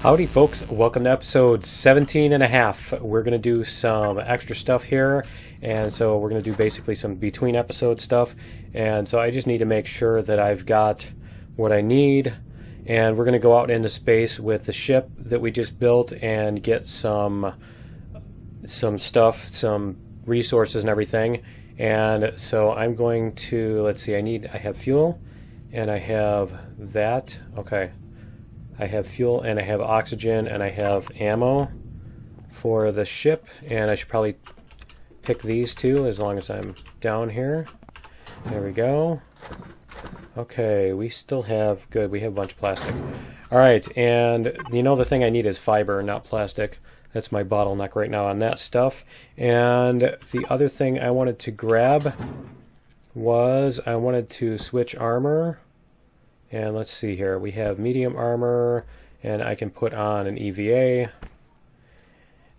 Howdy folks, welcome to episode 17 and a half. We're going to do some extra stuff here, and so we're going to do basically some between episode stuff, and so I just need to make sure that I've got what I need, and we're going to go out into space with the ship that we just built and get some stuff, some resources and everything. And so I'm going to, let's see, I have fuel and I have that. Okay. I have fuel and I have oxygen and I have ammo for the ship, and I should probably pick these two as long as I'm down here. There we go. Okay, we still have, good, we have a bunch of plastic. Alright, and you know the thing I need is fiber, not plastic. That's my bottleneck right now on that stuff. And the other thing I wanted to grab was I wanted to switch armor. And let's see here, we have medium armor, and I can put on an EVA.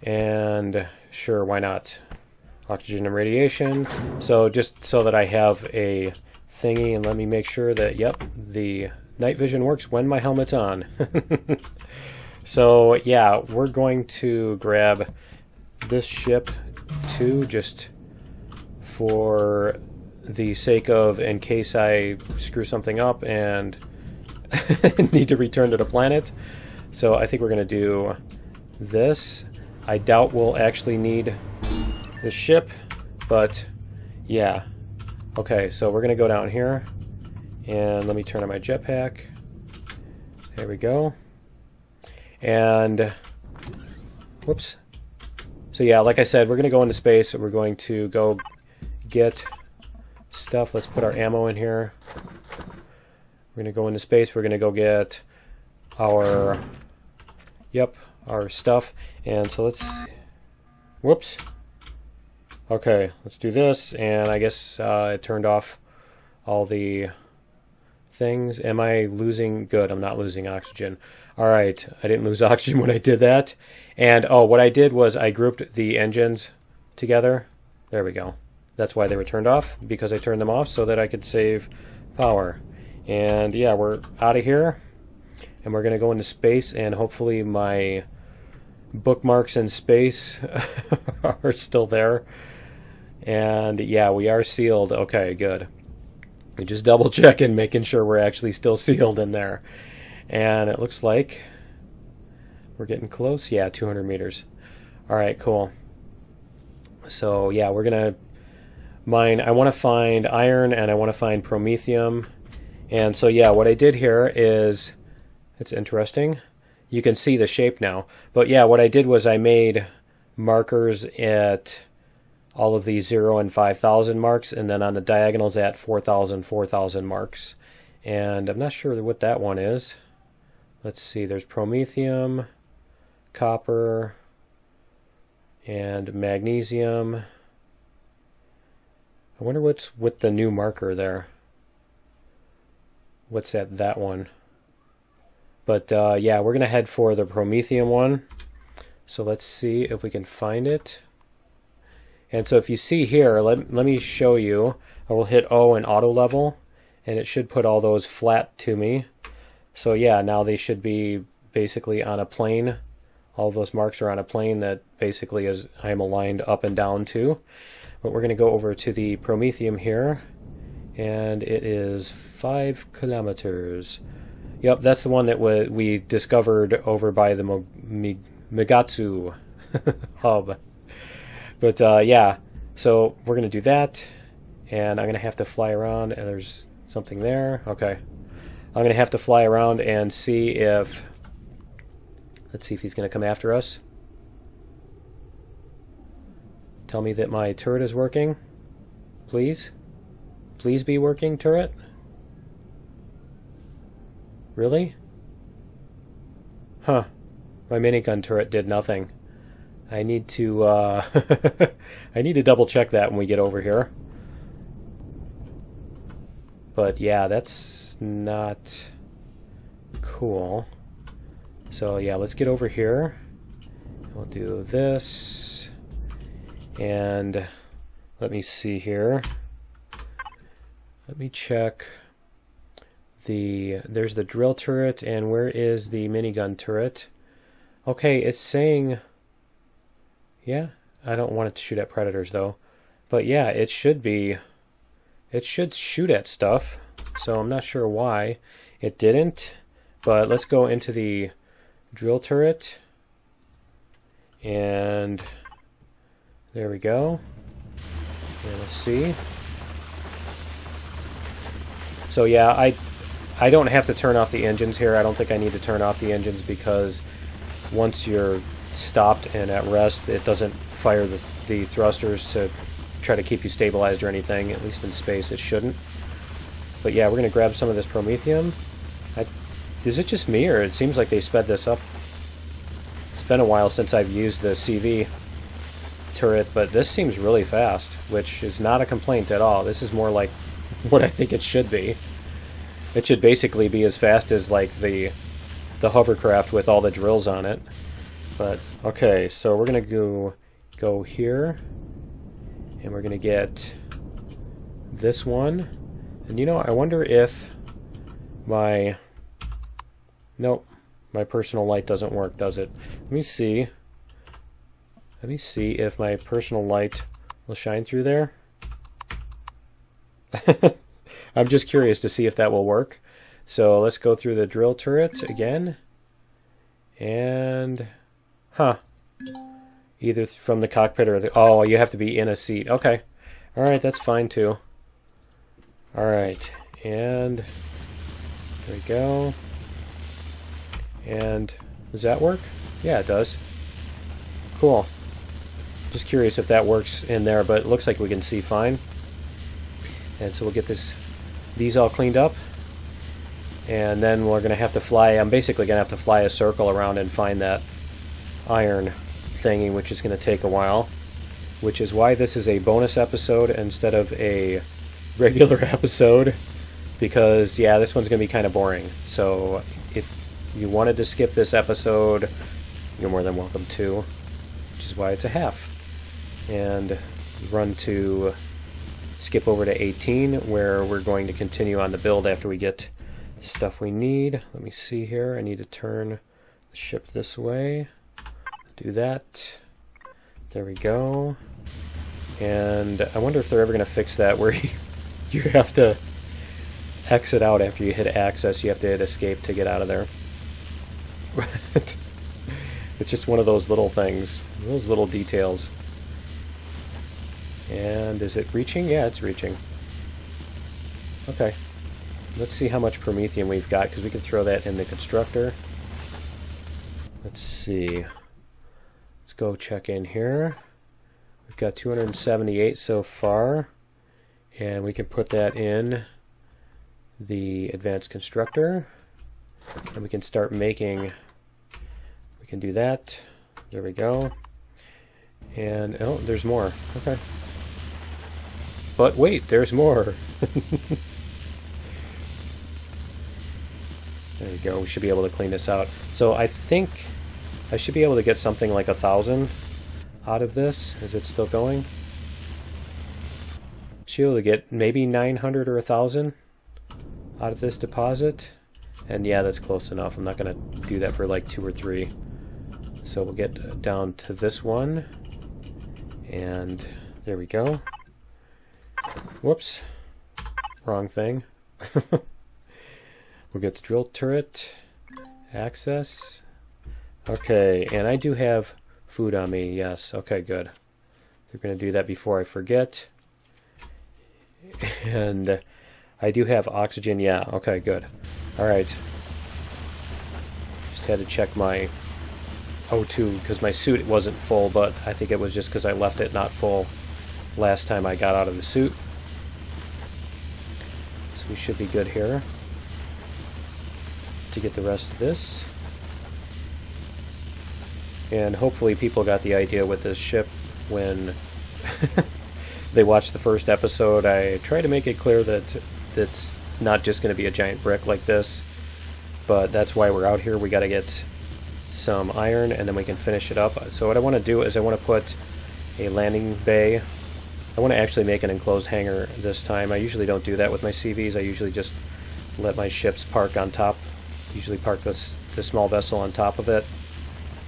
And sure, why not? Oxygen and radiation. So just so that I have a thingy, and let me make sure that, yep, the night vision works when my helmet's on. So yeah, we're going to grab this ship too, just for the sake of, in case I screw something up and need to return to the planet. So I think we're going to do this. I doubt we'll actually need the ship, but yeah. Okay, so we're going to go down here, and let me turn on my jetpack. There we go. And whoops. So yeah, like I said, we're going to go into space. We're going to go get stuff. Let's put our ammo in here. We're going to go into space. We're going to go get our, our stuff. And so let's, whoops. Okay, let's do this. And I guess it turned off all the things. Am I losing? Good, I'm not losing oxygen. All right, I didn't lose oxygen when I did that. And oh, what I did was I grouped the engines together. There we go. That's why they were turned off, because I turned them off so that I could save power. And yeah, we're out of here, and we're going to go into space, and hopefully my bookmarks in space are still there. And yeah, we are sealed. Okay, good. We just double checking, making sure we're actually still sealed in there. And it looks like we're getting close. Yeah, 200 meters. All right, cool. So yeah, we're going to mine. I want to find iron and I want to find promethium. And so yeah, what I did here is, it's interesting. You can see the shape now. But yeah, what I did was I made markers at all of these 0 and 5,000 marks, and then on the diagonals at 4,000, 4,000 marks. And I'm not sure what that one is. Let's see, there's promethium, copper, and magnesium. I wonder what's with the new marker there. What's at that one? But yeah, we're going to head for the promethium one. So let's see if we can find it. And so if you see here, let me show you. I will hit O in auto level, and it should put all those flat to me. So yeah, now they should be basically on a plane. All those marks are on a plane that basically is I'm aligned up and down to. But we're going to go over to the promethium here, and it is 5 kilometers. Yep, that's the one that we discovered over by the Migatsu hub. But yeah, so we're going to do that, and I'm going to have to fly around, and there's something there. Okay. I'm going to have to fly around and see if, let's see if he's going to come after us. Tell me that my turret is working. Please. Please be working, turret. Really? Huh. My minigun turret did nothing. I need to I need to double check that when we get over here. But yeah, that's not cool. So yeah, let's get over here. We'll do this. And let me see here. Let me check there's the drill turret, and where is the minigun turret? Okay, it's saying... Yeah, I don't want it to shoot at predators, though. But yeah, it should be... It should shoot at stuff, so I'm not sure why it didn't. But let's go into the drill turret. And there we go. And let's see. So yeah, I don't have to turn off the engines here. I don't think I need to turn off the engines because once you're stopped and at rest, it doesn't fire the thrusters to try to keep you stabilized or anything. At least in space, it shouldn't. But yeah, we're going to grab some of this promethium. Is it just me, or it seems like they sped this up? It's been a while since I've used the CV turret, but this seems really fast, which is not a complaint at all. This is more like what I think it should be. It should basically be as fast as like the hovercraft with all the drills on it. But okay, so we're gonna go here, and we're gonna get this one. And you know, I wonder if my nope, my personal light doesn't work, does it? Let me see. Let me see if my personal light will shine through there. I'm just curious to see if that will work. So let's go through the drill turret again. And... Huh. Either from the cockpit or the... Oh, you have to be in a seat. Okay. Alright, that's fine too. Alright. And... There we go. And... Does that work? Yeah, it does. Cool. Just curious if that works in there, but it looks like we can see fine. And so we'll get these all cleaned up. And then we're going to have to fly, I'm basically going to have to fly a circle around and find that iron thingy, which is going to take a while. Which is why this is a bonus episode instead of a regular episode. Because, yeah, this one's going to be kind of boring. So if you wanted to skip this episode, you're more than welcome to. Which is why it's a half. And run to... skip over to 18, where we're going to continue on the build after we get the stuff we need. Let me see here. I need to turn the ship this way. Do that. There we go. And I wonder if they're ever going to fix that where you have to exit out after you hit access. You have to hit escape to get out of there. It's just one of those little things, those little details. And is it reaching? Yeah, it's reaching. Okay. Let's see how much promethium we've got, because we can throw that in the constructor. Let's see. Let's go check in here. We've got 278 so far. And we can put that in the advanced constructor. And we can start making... We can do that. There we go. And, oh, there's more. Okay. But wait, there's more. There we go. We should be able to clean this out. So I think I should be able to get something like 1,000 out of this. Is it still going? Should be able to get maybe 900 or 1,000 out of this deposit. And yeah, that's close enough. I'm not going to do that for like 2 or 3. So we'll get down to this one. And there we go. Whoops. Wrong thing. We'll get the drill turret. Access. Okay, and I do have food on me. Yes, okay, good. They're going to do that before I forget. And I do have oxygen. Yeah, okay, good. Alright. Just had to check my O2 because my suit wasn't full, but I think it was just because I left it not full last time I got out of the suit. So we should be good here to get the rest of this. And hopefully people got the idea with this ship when they watched the first episode. I try to make it clear that it's not just going to be a giant brick like this, but that's why we're out here. We got to get some iron and then we can finish it up. So what I want to do is I want to put a landing bay. I want to actually make an enclosed hangar this time. I usually don't do that with my CVs. I usually just let my ships park on top. Usually park the small vessel on top of it.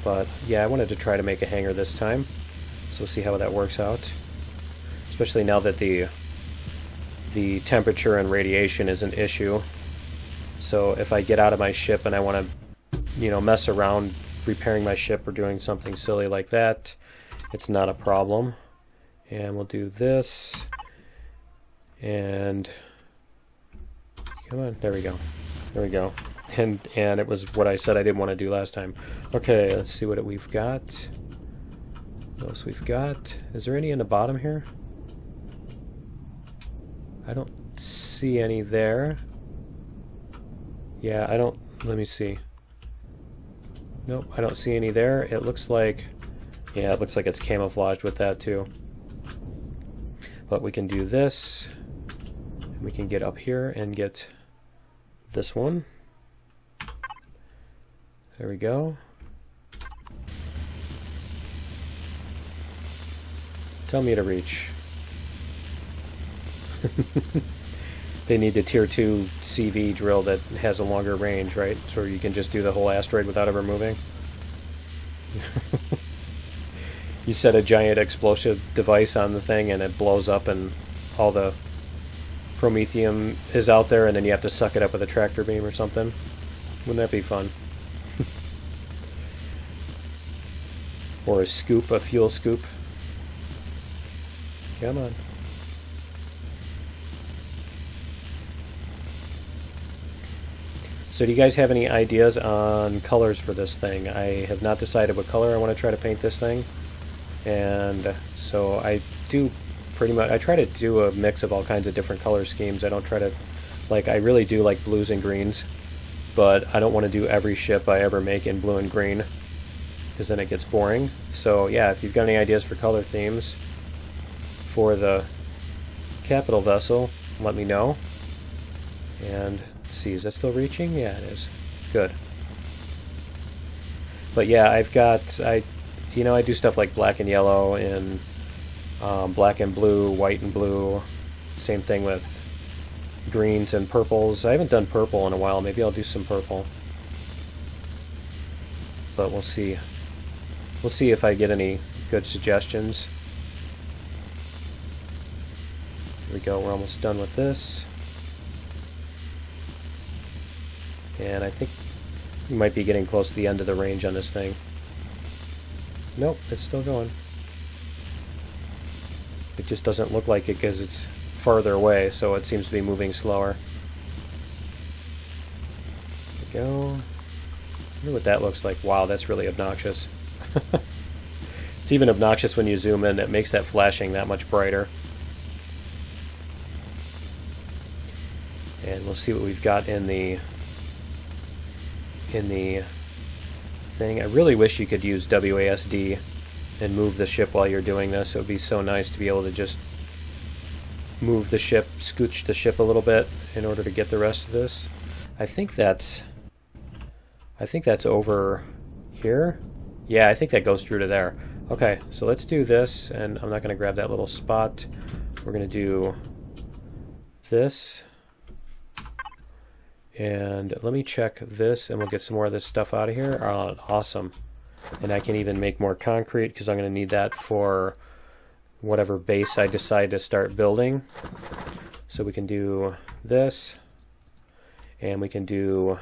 But yeah, I wanted to try to make a hangar this time, so we'll see how that works out. Especially now that the temperature and radiation is an issue. So if I get out of my ship and I want to, you know, mess around repairing my ship or doing something silly like that, it's not a problem. And we'll do this. And come on, there we go. There we go. And it was what I said I didn't want to do last time. Okay, let's see what we've got. What else we've got? Is there any in the bottom here? I don't see any there. Yeah, I don't... Let me see. Nope, I don't see any there. It looks like... Yeah, it looks like it's camouflaged with that too. But we can do this. And we can get up here and get this one. There we go. Tell me to reach. They need the tier 2 CV drill that has a longer range, right? So you can just do the whole asteroid without ever moving. You set a giant explosive device on the thing and it blows up and all the promethium is out there and then you have to suck it up with a tractor beam or something. Wouldn't that be fun? Or a scoop, a fuel scoop. Come on. So do you guys have any ideas on colors for this thing? I have not decided what color I want to try to paint this thing. And so I do pretty much, I try to do a mix of all kinds of different color schemes. I don't try to, like, I really do like blues and greens, but I don't want to do every ship I ever make in blue and green, because then it gets boring. So yeah, if you've got any ideas for color themes for the capital vessel, let me know. And let's see, is that still reaching? Yeah, it is. Good. But yeah, I've got, you know, I do stuff like black and yellow and black and blue, white and blue. Same thing with greens and purples. I haven't done purple in a while. Maybe I'll do some purple. But we'll see. We'll see if I get any good suggestions. Here we go. We're almost done with this. And I think we might be getting close to the end of the range on this thing. Nope, it's still going. It just doesn't look like it because it's farther away, so it seems to be moving slower. There we go. I wonder what that looks like. Wow, that's really obnoxious. It's even obnoxious when you zoom in. It makes that flashing that much brighter. And we'll see what we've got in the thing. I really wish you could use WASD and move the ship while you're doing this. It would be so nice to be able to just move the ship, scooch the ship a little bit in order to get the rest of this. I think that's over here. Yeah, I think that goes through to there. Okay, so let's do this, and I'm not going to grab that little spot. We're going to do this. And let me check this, and we'll get some more of this stuff out of here. Oh, awesome. And I can even make more concrete, because I'm going to need that for whatever base I decide to start building. So we can do this, and we can do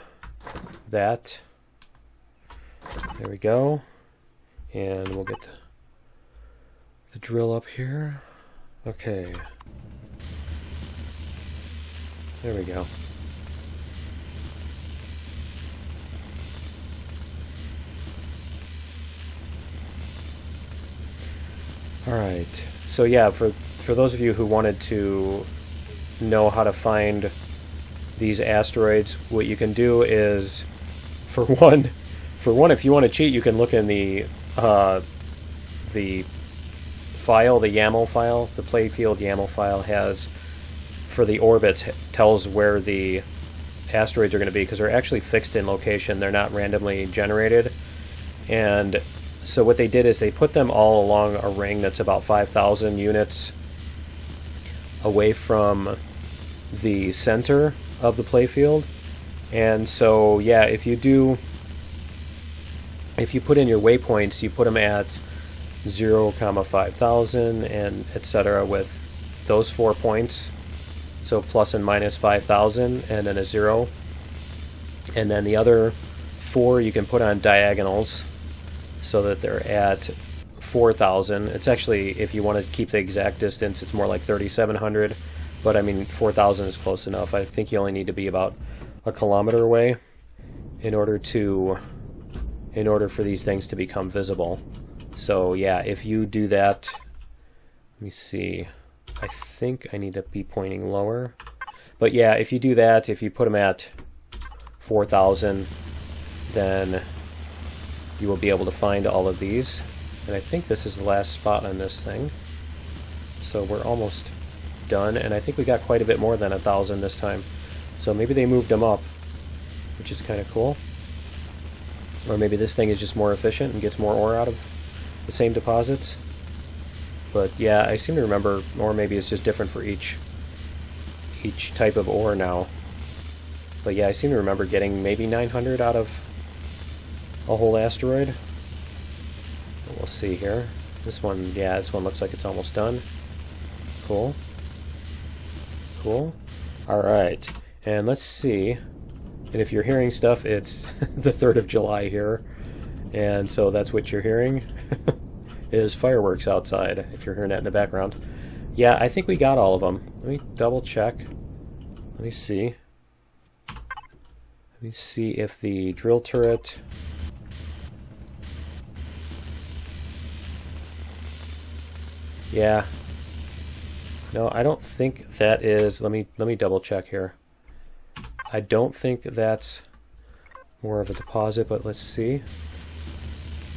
that. There we go. And we'll get the drill up here. Okay. There we go. Alright, so yeah, for those of you who wanted to know how to find these asteroids, what you can do is, for one, if you want to cheat, you can look in the file, the YAML file. The playfield YAML file has, for the orbits, tells where the asteroids are going to be, because they're actually fixed in location. They're not randomly generated. And so what they did is they put them all along a ring that's about 5,000 units away from the center of the playfield. And so, yeah, if you do if you put in your waypoints, you put them at 0, 5,000 and etc. with those 4 points. So plus and minus 5,000 and then a 0. And then the other 4 you can put on diagonals so that they're at 4,000. It's actually, if you want to keep the exact distance, it's more like 3,700. But I mean, 4,000 is close enough. I think you only need to be about a kilometer away in order for these things to become visible. So yeah, if you do that, let me see. I think I need to be pointing lower. But yeah, if you do that, if you put them at 4,000, then you will be able to find all of these. And I think this is the last spot on this thing. So we're almost done, and I think we got quite a bit more than 1,000 this time. So maybe they moved them up, which is kind of cool. Or maybe this thing is just more efficient and gets more ore out of the same deposits. But yeah, I seem to remember, or maybe it's just different for each type of ore now. But yeah, I seem to remember getting maybe 900 out of a whole asteroid. We'll see here. This one, yeah, this one looks like it's almost done. Cool. Cool. Alright, and let's see. And if you're hearing stuff, it's the 3rd of July here. And so that's what you're hearing. Is fireworks outside, if you're hearing that in the background. Yeah, I think we got all of them. Let me double check. Let me see. Let me see if the drill turret... Yeah. No, I don't think that is... Let me double check here. I don't think that's more of a deposit, but let's see.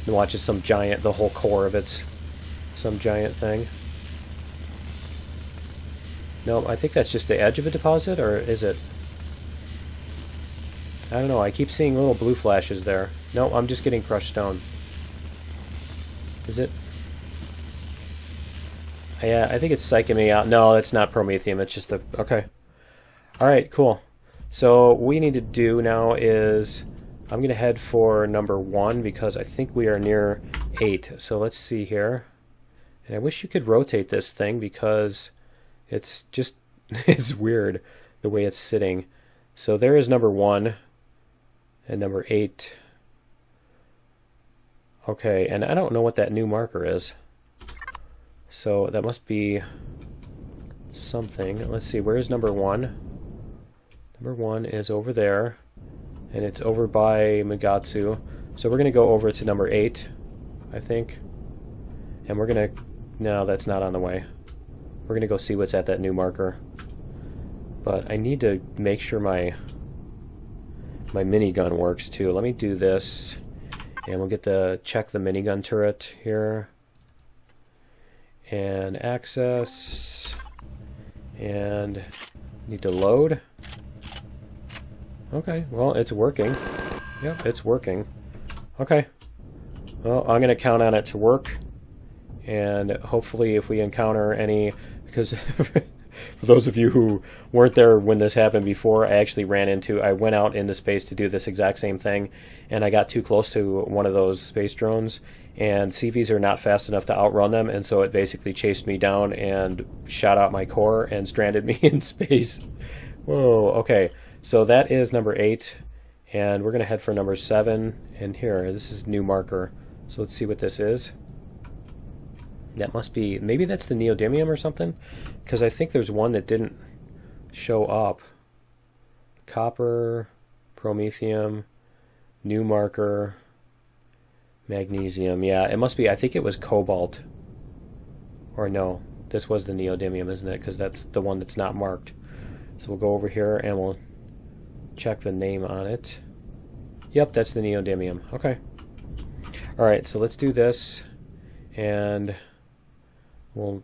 And watch, it's some giant, the whole core of it's some giant thing. No, I think that's just the edge of a deposit, or is it? I don't know, I keep seeing little blue flashes there. No, I'm just getting crushed stone. Is it? Yeah, I think it's psyching me out. No, it's not promethium, it's just a... Okay. Alright, cool. So what we need to do now is... I'm going to head for number 1 because I think we are near 8. So let's see here. And I wish you could rotate this thing because it's just... it's weird the way it's sitting. So there is number 1 and number 8. Okay, and I don't know what that new marker is. So that must be something. Let's see, where's number 1? Number 1 is over there. And it's over by Magatsu. So we're going to go over to number 8, I think. And we're going to... No, that's not on the way. We're going to go see what's at that new marker. But I need to make sure my minigun works too. Let me do this. And we'll get to check the minigun turret here. And access. And need to load. Okay, well, it's working. Yep, it's working. Okay. Well, I'm going to count on it to work. And hopefully if we encounter any... Because for those of you who weren't there when this happened before, I actually I went out into space to do this exact same thing. And I got too close to one of those space drones. And CVs are not fast enough to outrun them. And so it basically chased me down and shot out my core and stranded me in space. Whoa, okay. So that is number 8, and we're going to head for number 7, and here, this is new marker. So let's see what this is. That must be, maybe that's the neodymium or something, because I think there's one that didn't show up. Copper, promethium, new marker, magnesium. Yeah, it must be, I think it was cobalt. Or no, this was the neodymium, isn't it? Because that's the one that's not marked. So we'll go over here and we'll check the name on it. Yep, that's the neodymium. Okay. Alright, so let's do this. And we'll,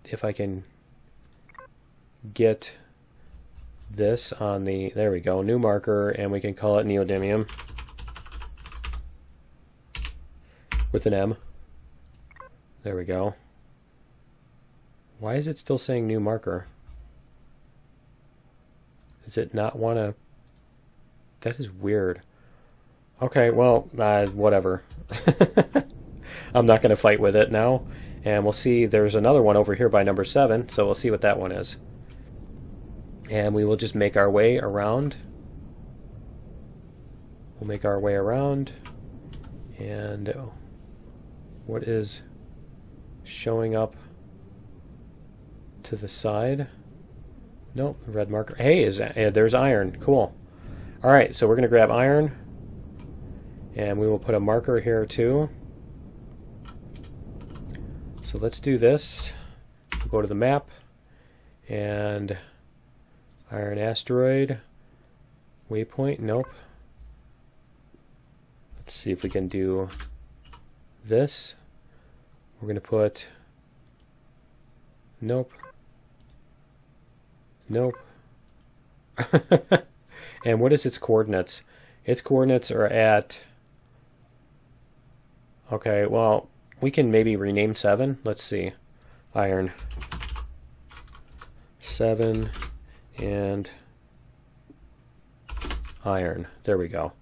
if I can get this on the, there we go, new marker, and we can call it neodymium. With an M. There we go. Why is it still saying new marker? Does it not want to... That is weird. Okay, well, whatever. I'm not going to fight with it now. And we'll see, there's another one over here by number 7, so we'll see what that one is. And we will just make our way around. We'll make our way around. And what is showing up to the side? Nope, red marker. Hey, there's iron. Cool. Alright, so we're going to grab iron. And we will put a marker here too. So let's do this. We'll go to the map. And iron asteroid. Waypoint. Nope. Let's see if we can do this. We're going to put... Nope. Nope. And what is its coordinates? Its coordinates are at... Okay, well, we can maybe rename 7. Let's see. Iron. 7 and iron. There we go.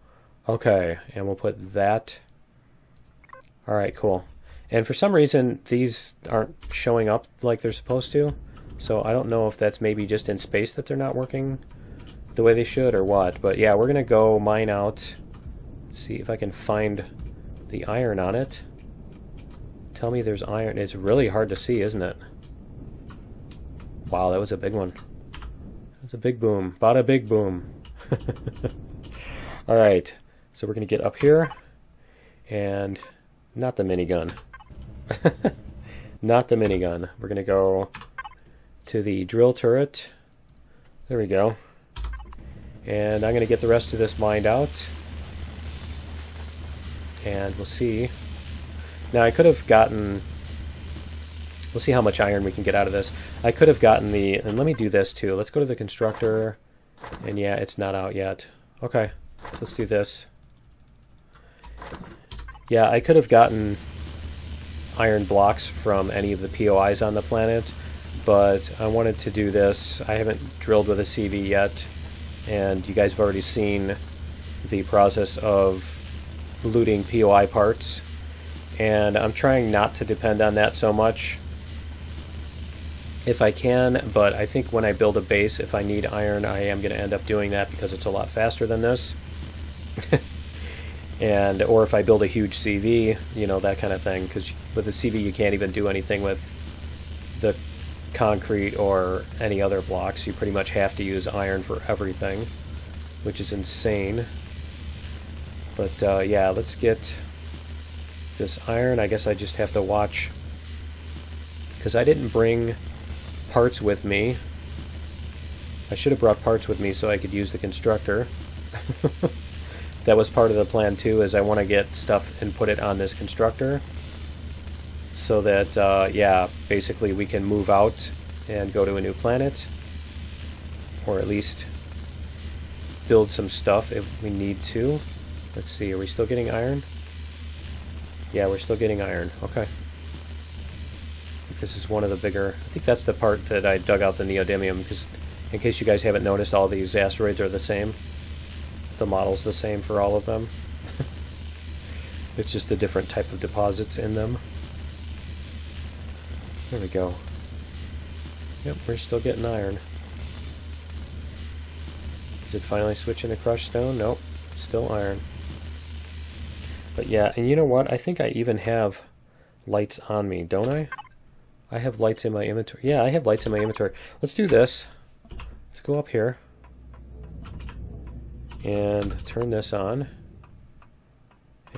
Okay, and we'll put that. Alright, cool. And for some reason, these aren't showing up like they're supposed to. So I don't know if that's maybe just in space that they're not working the way they should or what. But yeah, we're going to go mine out. See if I can find the iron on it. Tell me there's iron. It's really hard to see, isn't it? Wow, that was a big one. That's a big boom. Bada big boom. Alright, so we're going to get up here. And not the minigun. Not the minigun. We're going to go to the drill turret. There we go. And I'm going to get the rest of this mined out. And we'll see. Now I could have gotten... We'll see how much iron we can get out of this. I could have gotten the... And let me do this too. Let's go to the constructor. And yeah, it's not out yet. Okay, let's do this. Yeah, I could have gotten iron blocks from any of the POIs on the planet, but I wanted to do this. I haven't drilled with a CV yet, and you guys have already seen the process of looting POI parts, and I'm trying not to depend on that so much if I can, but I think when I build a base, if I need iron, I am going to end up doing that because it's a lot faster than this. And or if I build a huge CV, you know, that kind of thing, because with a CV you can't even do anything with the concrete or any other blocks. You pretty much have to use iron for everything, which is insane. But yeah, let's get this iron. I guess I just have to watch, because I didn't bring parts with me. I should have brought parts with me so I could use the constructor. That was part of the plan too, is I want to get stuff and put it on this constructor so that, yeah, basically we can move out and go to a new planet, or at least build some stuff if we need to. Let's see, are we still getting iron? Yeah, we're still getting iron. Okay. This is one of the bigger... I think that's the part that I dug out the neodymium, because in case you guys haven't noticed, all these asteroids are the same. The model's the same for all of them. It's just a different type of deposits in them. There we go. Yep, we're still getting iron. Is it finally switching to crushed stone? Nope, still iron. But yeah, and you know what? I think I even have lights on me, don't I? I have lights in my inventory. Yeah, I have lights in my inventory. Let's do this. Let's go up here and turn this on.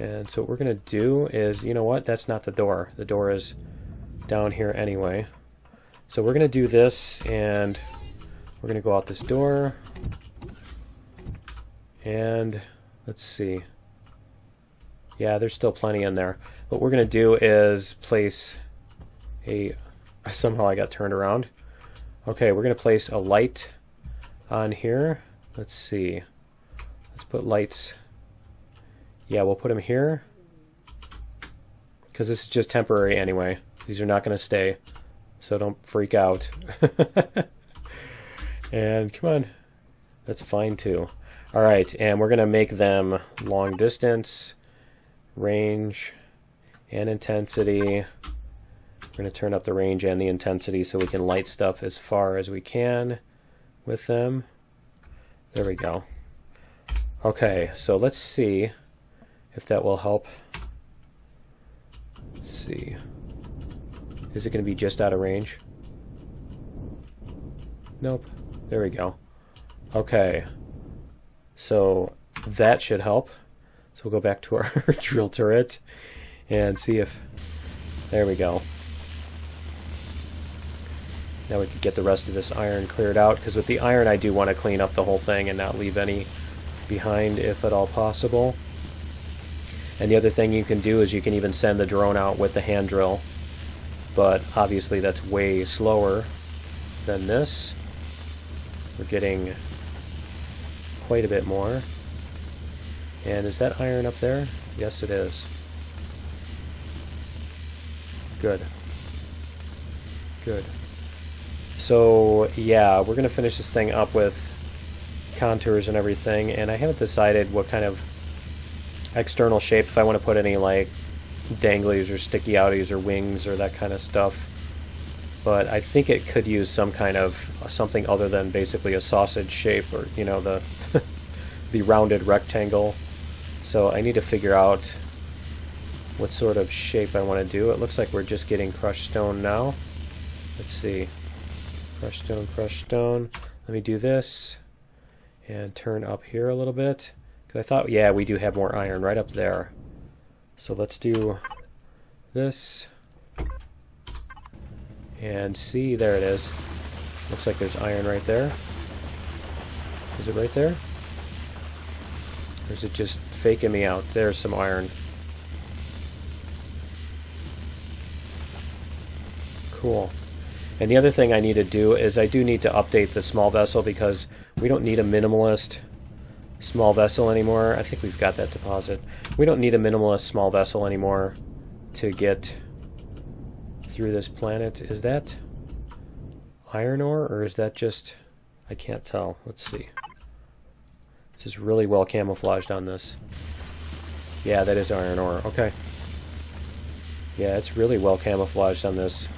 And so what we're going to do is, you know what? That's not the door. The door is down here anyway. So we're going to do this, and we're going to go out this door. And let's see. Yeah, there's still plenty in there. What we're going to do is place a... Somehow I got turned around. Okay, we're going to place a light on here. Let's see. Let's put lights. Yeah, we'll put them here, because this is just temporary anyway. These are not going to stay, so don't freak out. And come on. That's fine too. Alright, and we're going to make them long distance, range, and intensity. We're going to turn up the range and the intensity so we can light stuff as far as we can with them. There we go. Okay, so let's see if that will help. Let's see. Is it going to be just out of range? Nope. There we go. Okay. So that should help. So we'll go back to our drill turret and see if... There we go. Now we can get the rest of this iron cleared out, because with the iron I do want to clean up the whole thing and not leave any behind if at all possible. And the other thing you can do is you can even send the drone out with the hand drill, but obviously that's way slower than this. We're getting quite a bit more. And is that iron up there? Yes, it is. Good. Good. So, yeah, we're going to finish this thing up with contours and everything, and I haven't decided what kind of external shape, if I want to put any, like, danglies or sticky outies or wings or that kind of stuff. But I think it could use some kind of something other than basically a sausage shape, or, you know, the the rounded rectangle. So I need to figure out what sort of shape I want to do. It looks like we're just getting crushed stone now. Let's see. Crushed stone, crushed stone. Let me do this and turn up here a little bit. Because I thought, yeah, we do have more iron right up there. So let's do this. And see, there it is. Looks like there's iron right there. Is it right there? Or is it just faking me out? There's some iron. Cool. And the other thing I need to do is I do need to update the small vessel, because we don't need a minimalist small vessel anymore. I think we've got that deposit. We don't need a minimalist small vessel anymore to get through this planet. Is that iron ore, or is that just... I can't tell. Let's see. This is really well camouflaged on this. Yeah, that is iron ore. Okay. Yeah, it's really well camouflaged on this.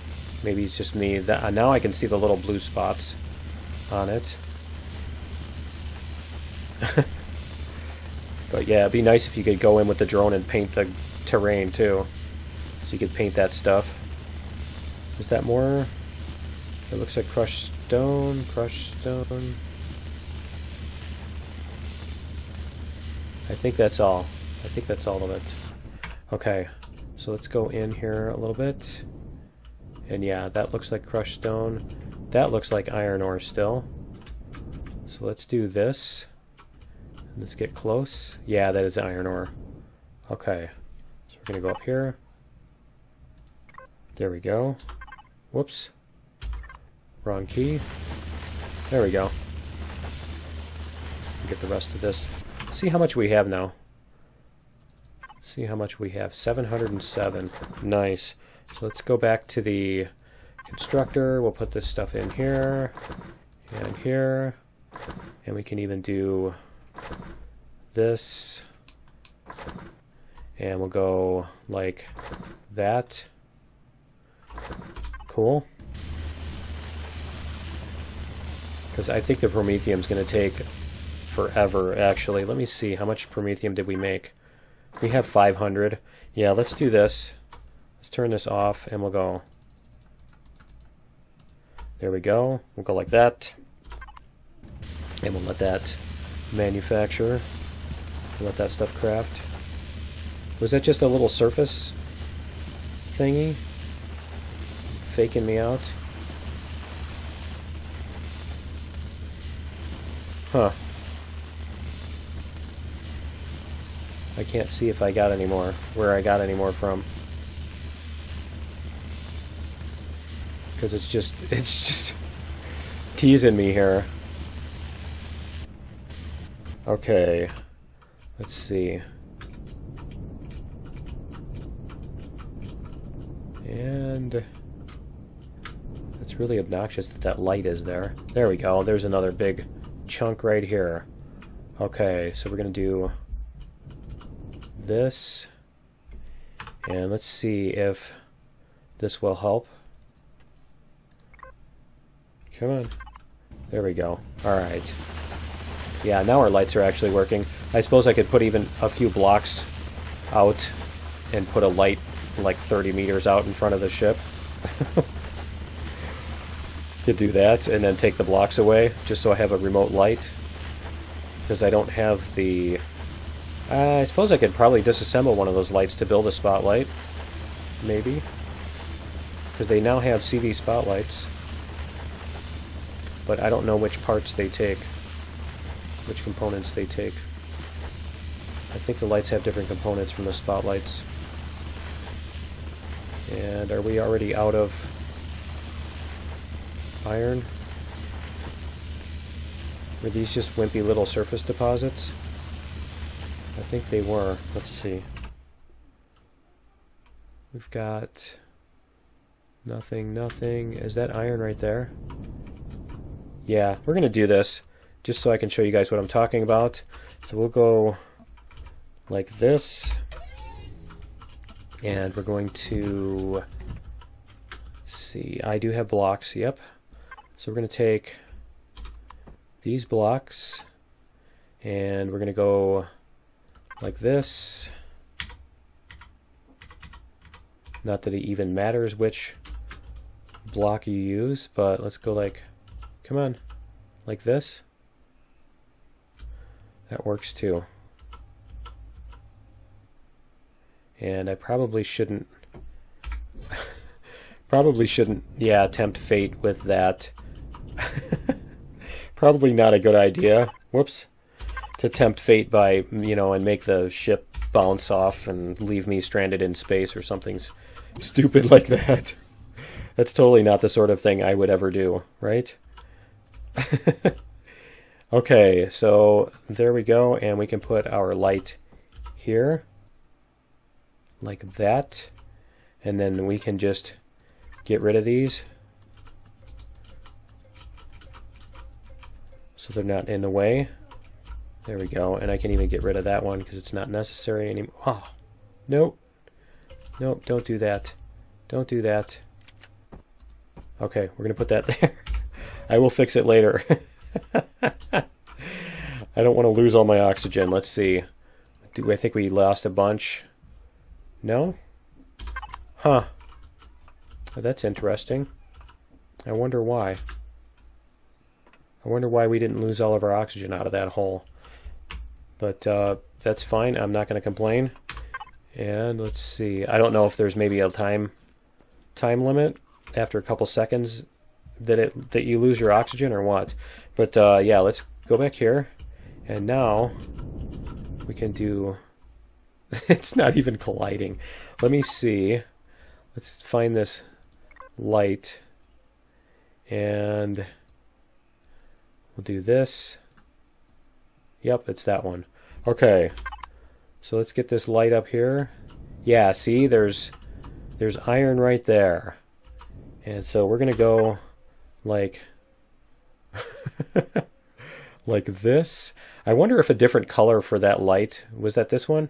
Maybe it's just me. Now I can see the little blue spots on it. But yeah, it'd be nice if you could go in with the drone and paint the terrain too. So you could paint that stuff. Is that more? It looks like crushed stone, crushed stone. I think that's all. I think that's all of it. Okay, so let's go in here a little bit. And yeah, that looks like crushed stone. That looks like iron ore still. So let's do this. Let's get close. Yeah, that is iron ore. Okay, so we're going to go up here. There we go. Whoops. Wrong key. There we go. Get the rest of this. See how much we have now. See how much we have. 707. Nice. So let's go back to the constructor. We'll put this stuff in here and here. And we can even do this. And we'll go like that. Cool. Because I think the promethium is going to take forever, actually. Let me see. How much promethium did we make? We have 500. Yeah, let's do this. Let's turn this off, and we'll go. There we go. We'll go like that. And we'll let that manufacture. We'll let that stuff craft. Was that just a little surface thingy? Faking me out? Huh. I can't see if I got any more, where I got any more from. Because it's just teasing me here. Okay. Let's see. And it's really obnoxious that that light is there. There we go. There's another big chunk right here. Okay, so we're going to do this. And let's see if this will help. Come on. There we go. Alright. Yeah, now our lights are actually working. I suppose I could put even a few blocks out and put a light like 30 meters out in front of the ship. Could do that and then take the blocks away just so I have a remote light. Because I don't have the... I suppose I could probably disassemble one of those lights to build a spotlight. Maybe. Because they now have CV spotlights. But I don't know which parts they take. Which components they take. I think the lights have different components from the spotlights. And are we already out of iron? Were these just wimpy little surface deposits? I think they were. Let's see. We've got nothing, nothing. Is that iron right there? Yeah, we're going to do this just so I can show you guys what I'm talking about. So we'll go like this. And we're going to see. I do have blocks, yep. So we're going to take these blocks and we're going to go like this. Not that it even matters which block you use, but let's go like, come on, like this. That works too. And I probably shouldn't, yeah, tempt fate with that. Probably not a good idea. Whoops. To tempt fate by, you know, and make the ship bounce off and leave me stranded in space or something stupid like that. That's totally not the sort of thing I would ever do, right? Okay, so there we go, and we can put our light here, like that, and then we can just get rid of these so they're not in the way. There we go, and I can even get rid of that one because it's not necessary anymore. Oh, nope. Nope, don't do that. Don't do that. Okay, we're going to put that there. I will fix it later. I don't want to lose all my oxygen. Let's see. Do I think we lost a bunch? No? Huh. That's interesting. I wonder why. I wonder why we didn't lose all of our oxygen out of that hole. But that's fine. I'm not going to complain. And let's see. I don't know if there's maybe a time limit after a couple seconds that you lose your oxygen or what. But yeah, let's go back here. And now we can do... It's not even colliding. Let me see. Let's find this light. And we'll do this. Yep, it's that one. Okay. So let's get this light up here. Yeah, see, there's iron right there. And so we're going to go like like this. I wonder if a different color for that light, was that this one?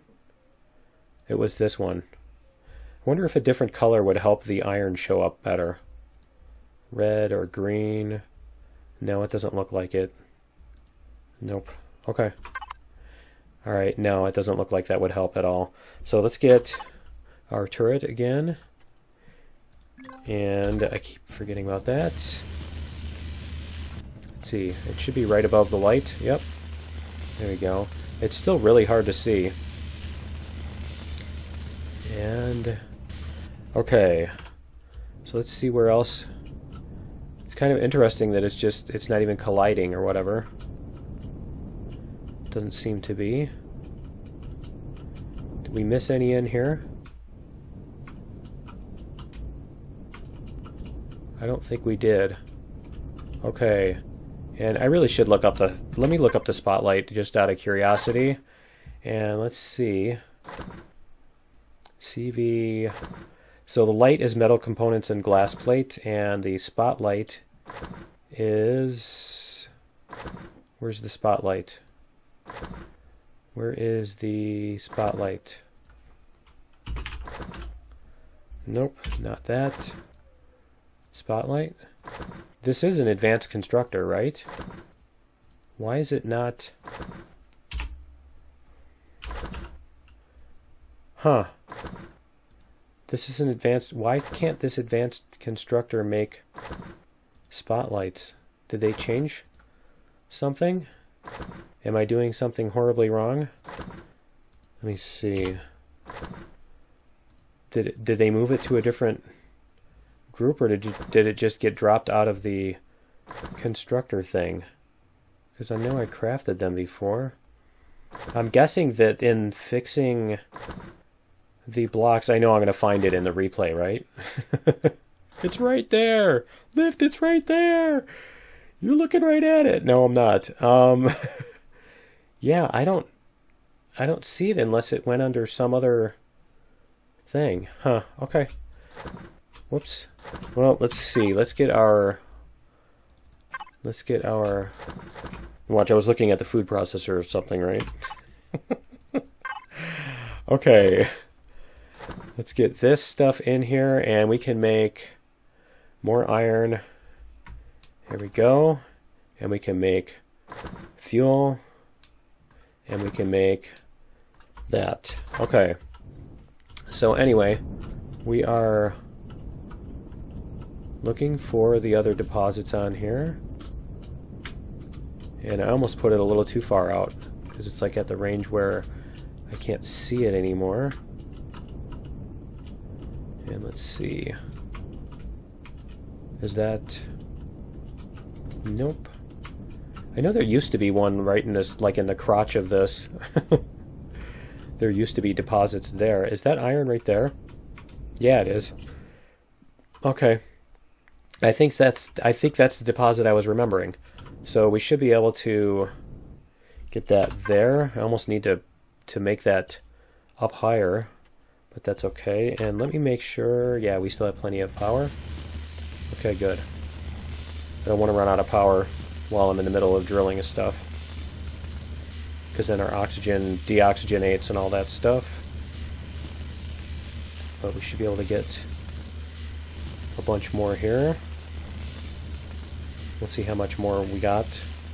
It was this one. I wonder if a different color would help the iron show up better. Red or green. No, it doesn't look like it. Nope. Okay. Alright, no, it doesn't look like that would help at all. So let's get our turret again. And I keep forgetting about that. Let's see, it should be right above the light. Yep. There we go. It's still really hard to see. And okay. So let's see where else. It's kind of interesting that it's not even colliding or whatever. Doesn't seem to be. Did we miss any in here? I don't think we did. Okay. And I really should look up the... Let me look up the spotlight just out of curiosity. And let's see. CV... So the light is metal components and glass plate, and the spotlight is... Where's the spotlight? Where is the spotlight? Nope, not that. Spotlight? This is an advanced constructor, right? Why is it not... Huh. This is an advanced... Why can't this advanced constructor make spotlights? Did they change something? Am I doing something horribly wrong? Let me see. Did they move it to a different group, or did it just get dropped out of the constructor thing? Because I know I crafted them before. I'm guessing that in fixing the blocks, I know I'm going to find it in the replay, right? It's right there! Lift, it's right there! You're looking right at it! No, I'm not. Yeah, I don't see it unless it went under some other thing. Huh, okay. Whoops. Well, let's see. Let's get our... Watch, I was looking at the food processor or something, right? Okay. Let's get this stuff in here, and we can make more iron. Here we go. And we can make fuel. And we can make that. Okay. So anyway, we are looking for the other deposits on here. And I almost put it a little too far out, because it's like at the range where I can't see it anymore. And let's see. Is that... Nope. I know there used to be one right in this, like in the crotch of this. There used to be deposits there. Is that iron right there? Yeah, it is. Okay. I think that's the deposit I was remembering. So we should be able to get that there. I almost need to make that up higher, but that's okay. And let me make sure, yeah, we still have plenty of power. Okay, good. I don't want to run out of power while I'm in the middle of drilling and stuff, because then our oxygen deoxygenates and all that stuff. But we should be able to get a bunch more here. We'll see how much more we got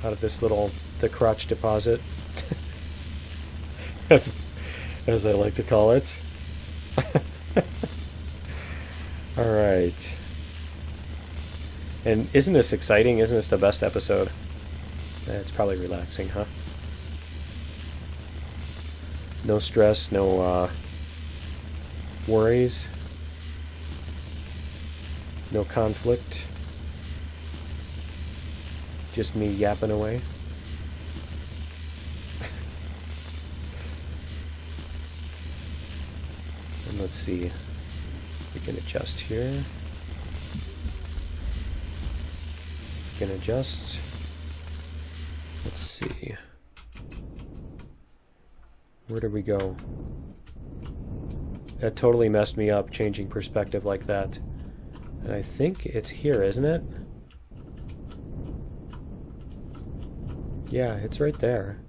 out of this the crotch deposit, as I like to call it. All right. And isn't this exciting? Isn't this the best episode? It's probably relaxing, huh? No stress, no worries, no conflict. Just me yapping away. And let's see. We can adjust here. We can adjust. Let's see. Where did we go? That totally messed me up, changing perspective like that. And I think it's here, isn't it? Yeah, it's right there.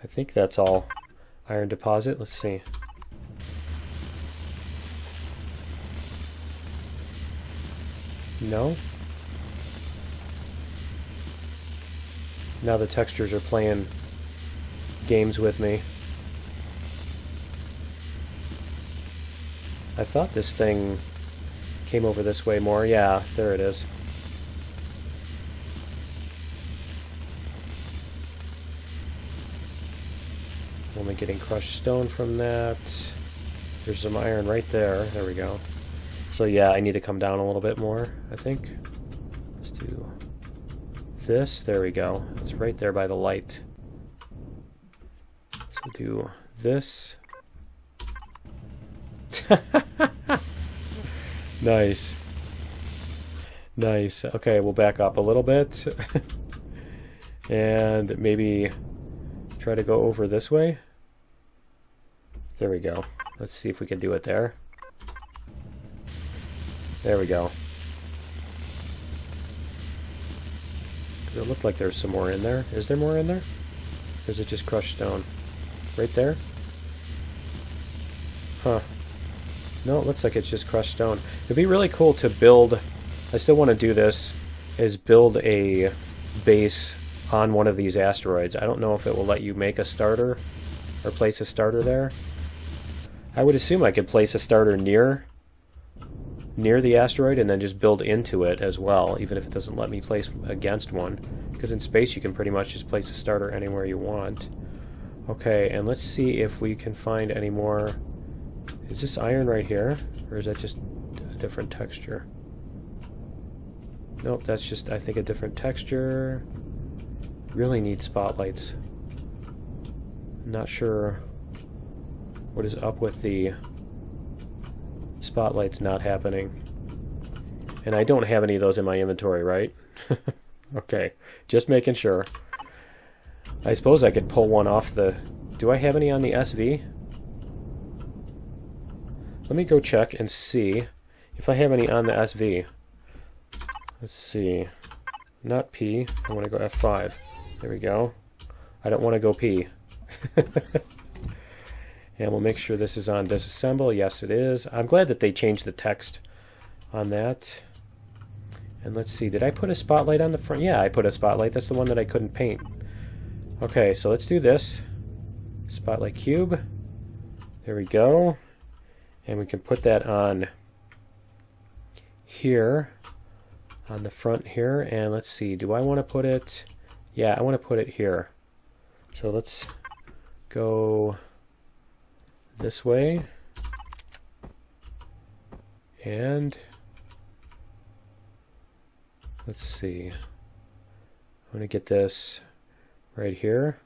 I think that's all iron deposit. Let's see. No? Now the textures are playing games with me. I thought this thing came over this way more. Yeah, there it is. Only getting crushed stone from that. There's some iron right there. There we go. So yeah, I need to come down a little bit more, I think. Let's do this. There we go. It's right there by the light. So do this. Nice. Nice. Okay, we'll back up a little bit. And maybe try to go over this way. There we go. Let's see if we can do it there. There we go. It looked like there's some more in there. Is there more in there? Or is it just crushed stone? Right there? Huh. No, it looks like it's just crushed stone. It'd be really cool to build, I still want to do this, is build a base on one of these asteroids. I don't know if it will let you make a starter or place a starter there. I would assume I could place a starter near the asteroid and then just build into it as well, even if it doesn't let me place against one. Because in space you can pretty much just place a starter anywhere you want. Okay, and let's see if we can find any more. Is this iron right here? Or is that just a different texture? Nope, that's just, I think, a different texture. Really need spotlights. Not sure what is up with the spotlights not happening. And I don't have any of those in my inventory, right? Okay, just making sure. I suppose I could pull one off the... Do I have any on the SV? Let me go check and see if I have any on the SV. Let's see. Not P. I want to go F5. There we go. I don't want to go P. And we'll make sure this is on disassemble. Yes, it is. I'm glad that they changed the text on that. And let's see. Did I put a spotlight on the front? Yeah, I put a spotlight. That's the one that I couldn't paint. Okay, so let's do this. Spotlight cube. There we go. And we can put that on here, on the front here. And let's see, do I want to put it? Yeah, I want to put it here. So let's go this way. And let's see. I'm going to get this right here.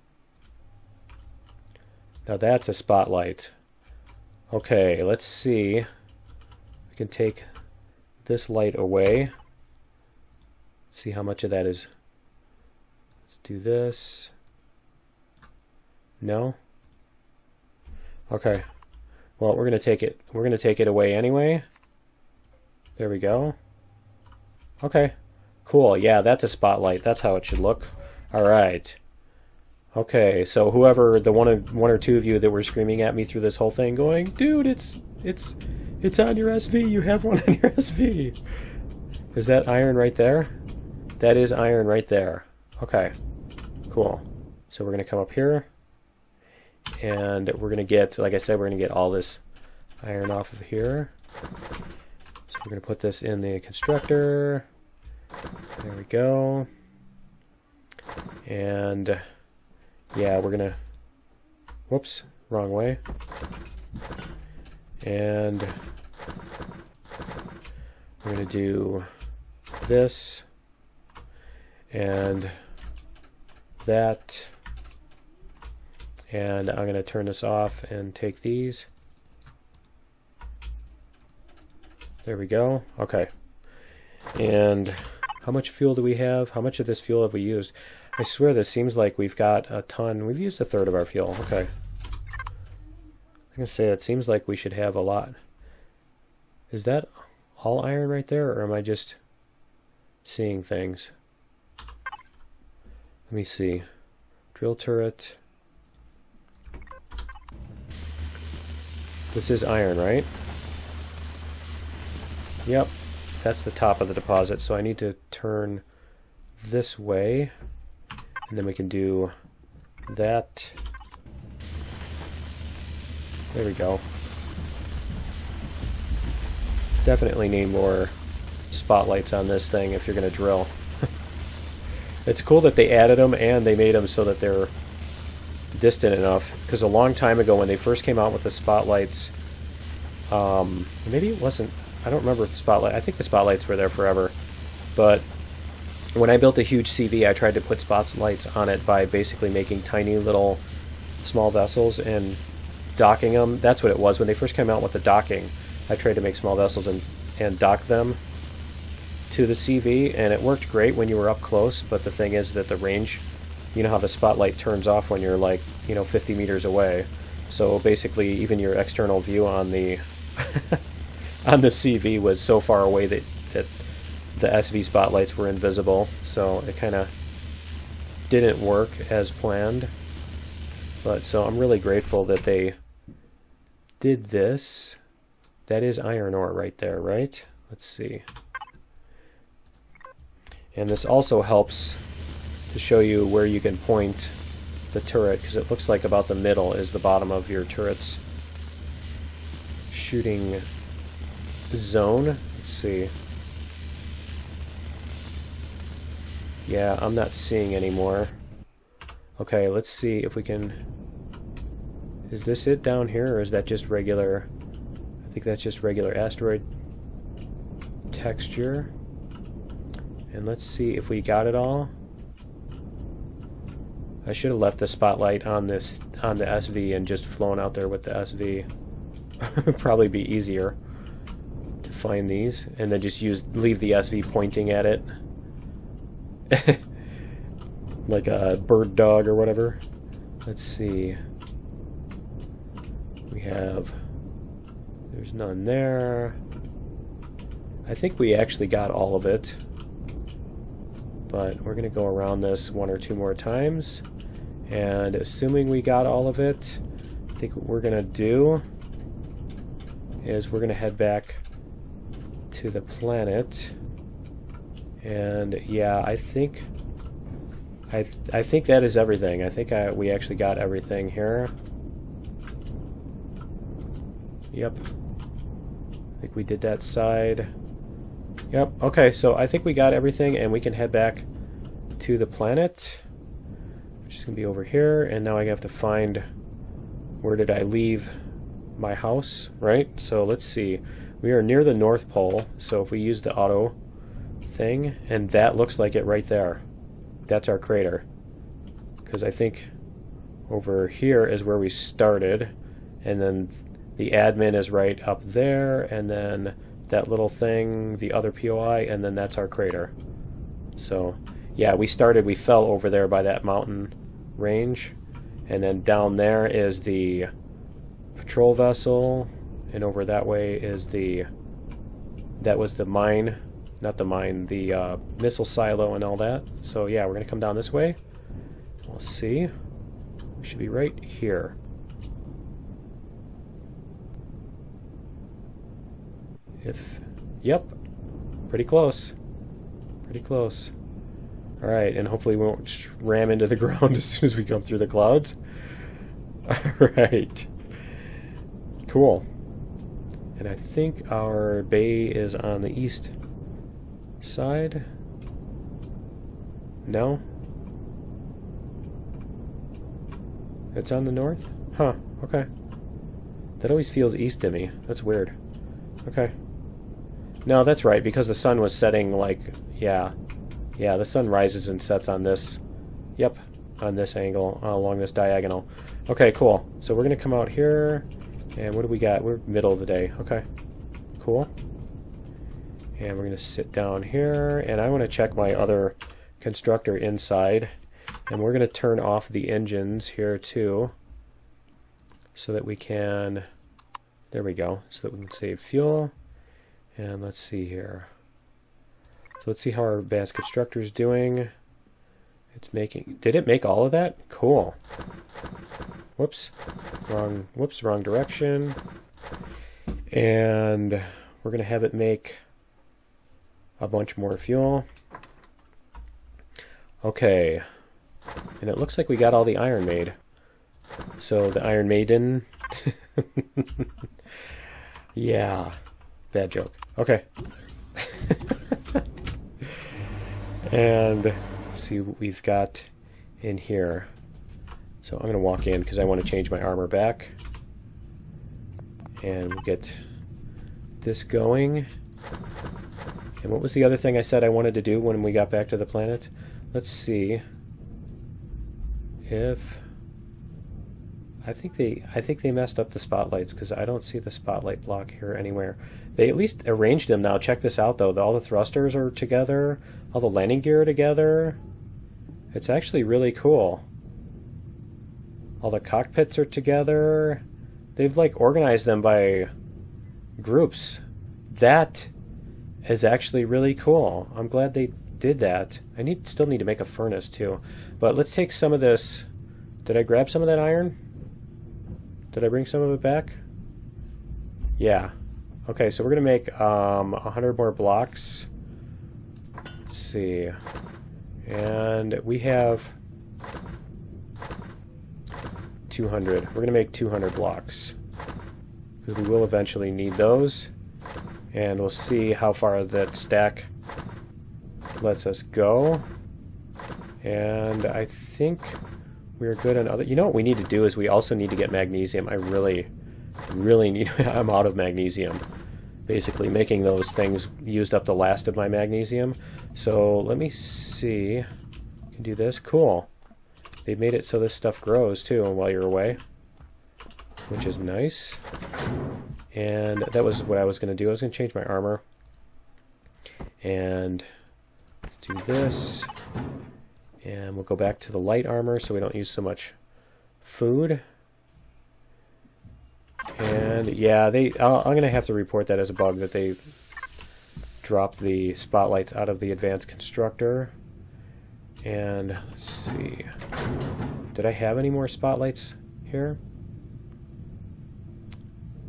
Now that's a spotlight. Okay, let's see. We can take this light away. See how much of that is. Let's do this. No? Okay. Well, we're gonna take it. We're gonna take it away anyway. There we go. Okay. Cool. Yeah, that's a spotlight. That's how it should look. All right. Okay, so whoever, the one or two of you that were screaming at me through this whole thing going, dude, it's on your SV, you have one on your SV. Is that iron right there? That is iron right there. Okay, cool. So we're going to come up here, and we're going to get, like I said, we're going to get all this iron off of here. So we're going to put this in the constructor. There we go. And... yeah, we're gonna, whoops, wrong way. And we're gonna do this and that. And I'm gonna turn this off and take these. There we go. Okay. And how much fuel do we have? How much of this fuel have we used? I swear this seems like we've got a ton. We've used a third of our fuel. Okay. I'm going to say it seems like we should have a lot. Is that all iron right there, or am I just seeing things? Let me see. Drill turret. This is iron, right? Yep. That's the top of the deposit, so I need to turn this way. And then we can do that. There we go. Definitely need more spotlights on this thing if you're going to drill. It's cool that they added them and they made them so that they're distant enough. Because a long time ago when they first came out with the spotlights, maybe it wasn't, I don't remember if the spotlight, I think the spotlights were there forever. But when I built a huge CV, I tried to put spotlights on it by basically making tiny little small vessels and docking them. That's what it was. When they first came out with the docking, I tried to make small vessels and dock them to the CV, and it worked great when you were up close, but the thing is that the range, you know how the spotlight turns off when you're like, 50 meters away. So basically even your external view on the on the CV was so far away that the SV spotlights were invisible, so it kind of didn't work as planned. But so I'm really grateful that they did this. That is iron ore right there, right? Let's see. And this also helps to show you where you can point the turret, because it looks like about the middle is the bottom of your turret's shooting zone. Let's see. Yeah, I'm not seeing anymore. Okay, let's see if we can... Is this it down here, or is that just regular... I think that's just regular asteroid texture. And let's see if we got it all. I should have left the spotlight on this, on the SV, and just flown out there with the SV. Probably be easier to find these, and then just leave the SV pointing at it. Like a bird dog or whatever. Let's see. We have... There's none there. I think we actually got all of it. But we're going to go around this one or two more times. And assuming we got all of it, I think what we're going to do is we're going to head back to the planet. And yeah, I think that is everything. I think we actually got everything here. Yep. I think we did that side. Yep. Okay, so I think we got everything, and we can head back to the planet, which is going to be over here. And now I have to find, where did I leave my house, right? So let's see. We are near the North Pole, so if we use the auto thing, and that looks like it right there. That's our crater. Because I think over here is where we started, and then the admin is right up there, and then that little thing, the other POI, and then that's our crater. So yeah, we fell over there by that mountain range, and then down there is the patrol vessel, and over that way is that was the mine, not the mine, the missile silo and all that. So yeah, we're gonna come down this way. We'll see. We should be right here. Yep, pretty close. Pretty close. Alright, and hopefully we won't ram into the ground as soon as we come through the clouds. Alright. Cool. And I think our bay is on the east side. No? It's on the north? Huh, okay. That always feels east to me. That's weird. Okay. No, that's right, because the sun was setting, like, yeah. Yeah, the sun rises and sets on this, yep, on this angle, along this diagonal. Okay, cool. So we're going to come out here, and what do we got? We're middle of the day. Okay, cool. And we're going to sit down here, and I want to check my other constructor inside, and we're going to turn off the engines here, too, so that we can, there we go, so that we can save fuel. And let's see here. So let's see how our advanced constructor is doing. It's making... Did it make all of that? Cool. Whoops. Wrong direction. And we're going to have it make a bunch more fuel. Okay. And it looks like we got all the iron made. So the Iron Maiden... Yeah. Bad joke. Okay. And let's see what we've got in here. So I'm going to walk in because I want to change my armor back. And we'll get this going. And what was the other thing I said I wanted to do when we got back to the planet? Let's see if... I think they messed up the spotlights because I don't see the spotlight block here anywhere. They at least arranged them now. Check this out though. All the thrusters are together. All the landing gear are together. It's actually really cool. All the cockpits are together. They've like organized them by groups. That is actually really cool. I'm glad they did that. I still need to make a furnace too. But let's take some of this Did I grab some of that iron? Did I bring some of it back? Yeah. Okay, so we're going to make 100 more blocks. Let's see. And we have 200. We're going to make 200 blocks. Because we will eventually need those. And we'll see how far that stack lets us go. And I think we're good on other... You know what we need to do is we also need to get magnesium. I really need... I'm out of magnesium. Basically, making those things used up the last of my magnesium. So let me see. I can do this. Cool. They've made it so this stuff grows too while you're away, which is nice. And that was what I was going to do. I was going to change my armor. And let's do this. And we'll go back to the light armor so we don't use so much food. And yeah, I'm going to have to report that as a bug that they dropped the spotlights out of the advanced constructor. And let's see. Did I have any more spotlights here?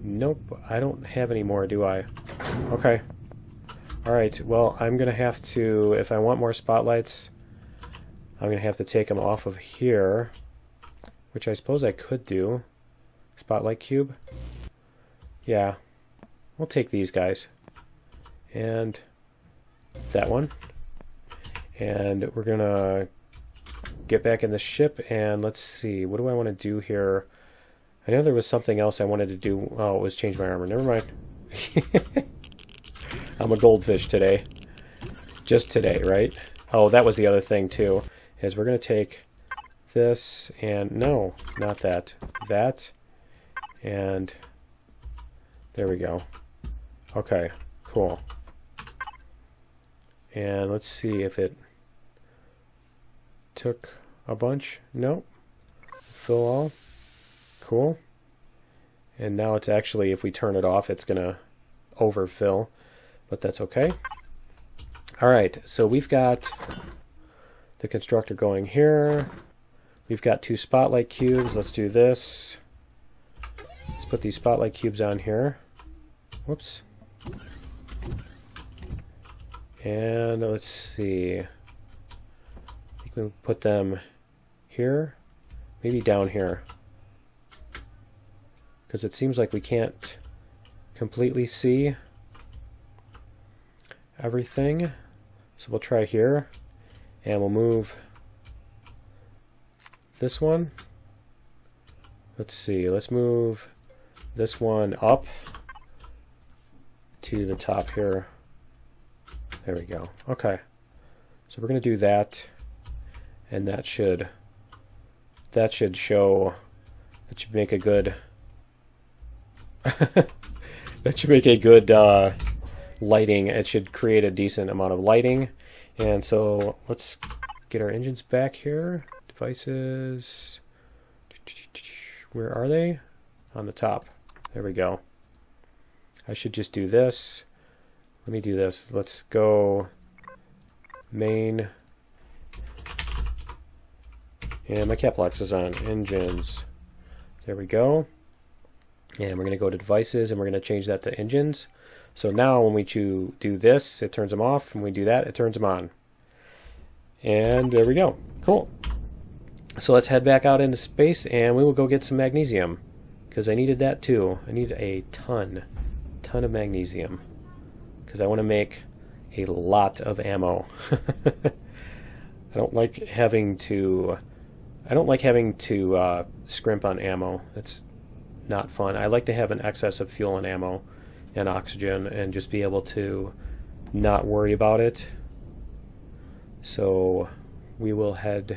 Nope, I don't have any more, do I? Okay. Alright, well, I'm going to have to, if I want more spotlights, I'm going to have to take them off of here, which I suppose I could do. Spotlight cube. Yeah, we'll take these guys. And that one. And we're going to get back in the ship, and let's see, what do I want to do here? I know there was something else I wanted to do. Oh, it was change my armor. Never mind. I'm a goldfish today. Just today, right? Oh, that was the other thing, too, is we're going to take this, and no, not that. That, and there we go. Okay, cool. And let's see if it took a bunch. Nope. Fill all. Cool. And now it's actually, if we turn it off, it's going to overfill, but that's okay. Alright, so we've got the constructor going here. We've got 2 spotlight cubes. Let's do this. Let's put these spotlight cubes on here. Whoops. And let's see. I think we'll put them here. Maybe down here. Because it seems like we can't completely see everything. So we'll try here. And we'll move this one. Let's see. Let's move this one up to the top here. There we go. Okay. So we're going to do that. And that should show, that should make a good that should make a good lighting. It should create a decent amount of lighting. And so let's get our engines back here. Devices. Where are they? On the top. There we go. I should just do this. Let me do this. Let's go main. And my caps is on. Engines. There we go. And we're going to go to devices and we're going to change that to engines. So now when we do this, it turns them off. When we do that, it turns them on. And there we go. Cool. So let's head back out into space and we will go get some magnesium. Because I needed that too. I need a ton of magnesium. Because I want to make a lot of ammo. I don't like having to scrimp on ammo. It's not fun. I like to have an excess of fuel and ammo and oxygen and just be able to not worry about it. So we will head,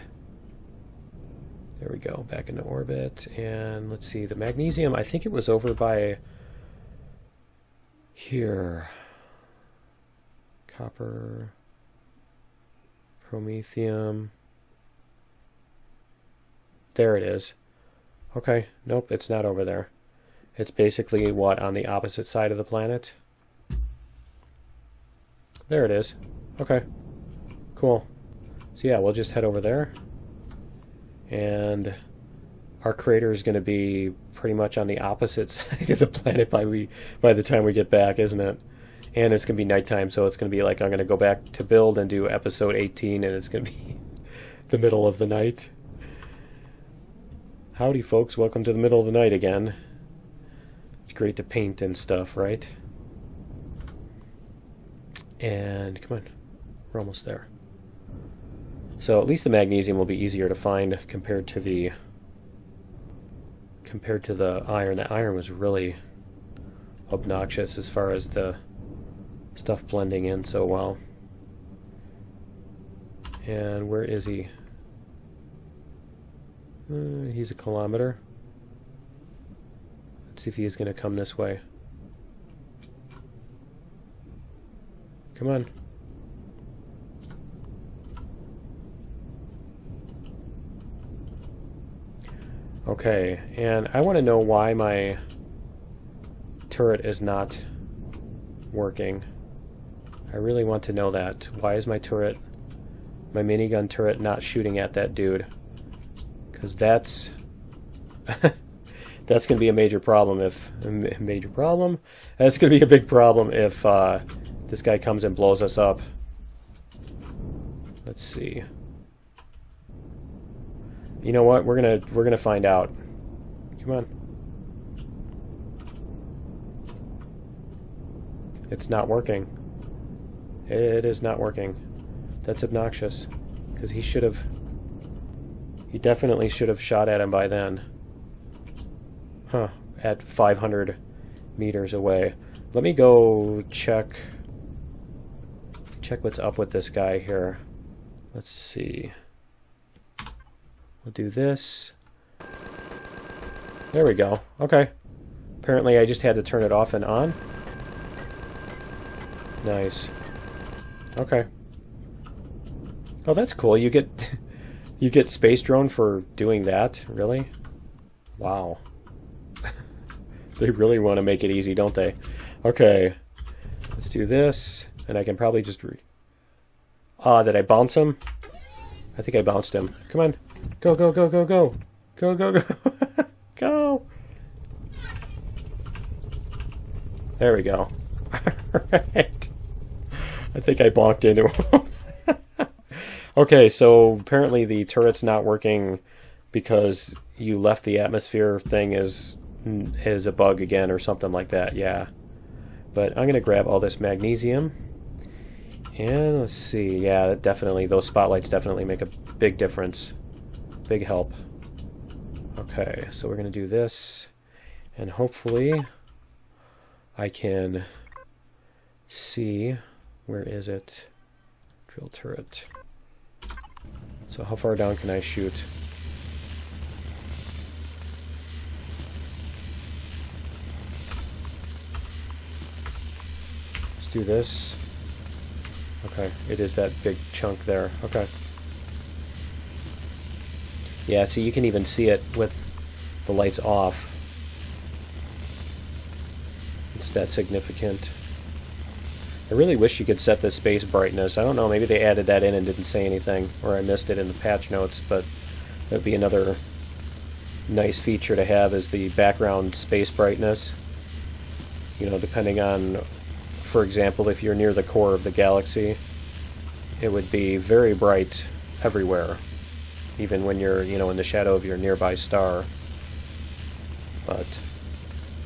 there we go, back into orbit. And let's see, the magnesium, I think it was over by here. Copper, promethium. There it is. Okay, nope, it's not over there. It's basically, what, on the opposite side of the planet? There it is. Okay, cool. So yeah, we'll just head over there. And our crater is going to be pretty much on the opposite side of the planet by the time we get back, isn't it? And it's going to be nighttime, so it's going to be like I'm going to go back to build and do episode 18, and it's going to be the middle of the night. Howdy, folks. Welcome to the middle of the night again. It's great to paint and stuff, right? And come on. We're almost there. So at least the magnesium will be easier to find compared to the iron. The iron was really obnoxious as far as the stuff blending in so well. And where is he? He's a kilometer. Let's see if he's going to come this way. Come on. Okay, and I want to know why my turret is not working. I really want to know that. Why is my turret, my minigun turret, not shooting at that dude? Because that's that's going to be a major problem if that's going to be a big problem if this guy comes and blows us up. Let's see. You know what? We're gonna find out. Come on. It's not working. It is not working. That's obnoxious. Because he definitely should have shot at him by then. Huh. At 500 meters away. Let me go check what's up with this guy here. Let's see. We'll do this. There we go. Okay. Apparently I just had to turn it off and on. Nice. Okay. Oh, that's cool. You get space drone for doing that? Really? Wow. They really want to make it easy, don't they? Okay. Let's do this. And I can probably just did I bounce him? I think I bounced him. Come on. Go, go, go, go, go. Go, go, go. Go. There we go. Alright. I think I bonked into him. Okay, so apparently the turret's not working because you left the atmosphere thing as a bug again or something like that. Yeah. But I'm going to grab all this magnesium. And let's see. Yeah, definitely. Those spotlights definitely make a big difference. Big help. Okay, so we're going to do this. And hopefully I can see. Where is it? Drill turret. So how far down can I shoot? Let's do this. Okay, it is that big chunk there. Okay. Yeah, see, you can even see it with the lights off. It's that significant. I really wish you could set the space brightness. I don't know, maybe they added that in and didn't say anything, or I missed it in the patch notes, but that would be another nice feature to have, is the background space brightness. You know, depending on, for example, if you're near the core of the galaxy, it would be very bright everywhere, even when you're, you know, in the shadow of your nearby star. But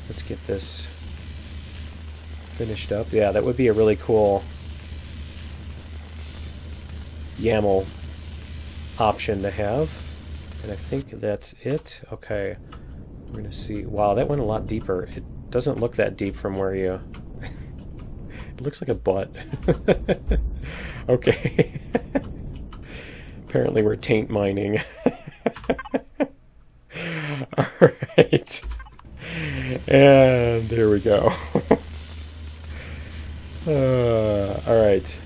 let's get this finished up. Yeah, that would be a really cool YAML option to have. And I think that's it. Okay, we're gonna see. Wow, that went a lot deeper. It doesn't look that deep from where you... It looks like a butt. Okay. Apparently we're taint mining. Alright. And there we go. Alright.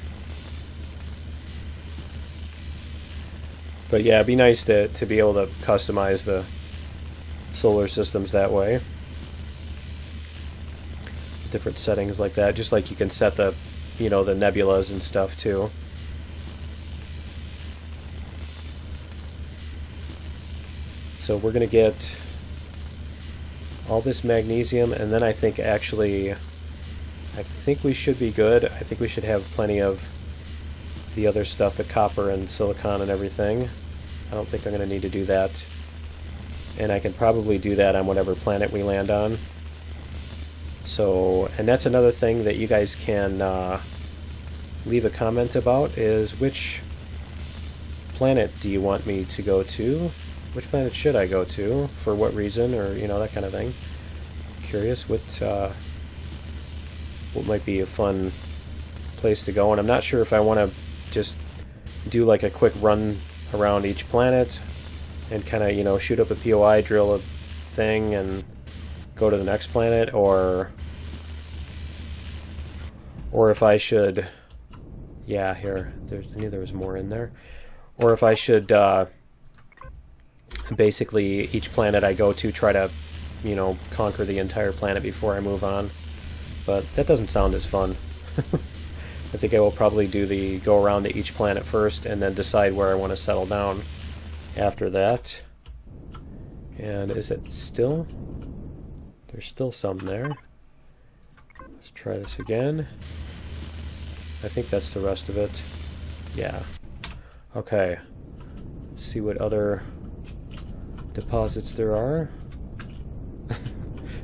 But yeah, it'd be nice to be able to customize the solar systems that way. Different settings like that, just like you can set the, you know, the nebulas and stuff too. So we're going to get all this magnesium, and then I think we should be good. I think we should have plenty of the other stuff, the copper and silicon and everything. I don't think I'm going to need to do that. And I can probably do that on whatever planet we land on. So, and that's another thing that you guys can leave a comment about, is which planet do you want me to go to? Which planet should I go to? For what reason? Or, you know, that kind of thing. Curious what might be a fun place to go. And I'm not sure if I want to just do like a quick run around each planet and kind of, you know, shoot up a POI, drill a thing, and go to the next planet, or if I should, yeah, here, I knew there was more in there, or if I should basically each planet I go to try to, you know, conquer the entire planet before I move on. But that doesn't sound as fun. I think I will probably do the go around to each planet first and then decide where I want to settle down after that. And is it still? There's still some there. Let's try this again. I think that's the rest of it. Yeah. Okay. Let's see what other deposits there are.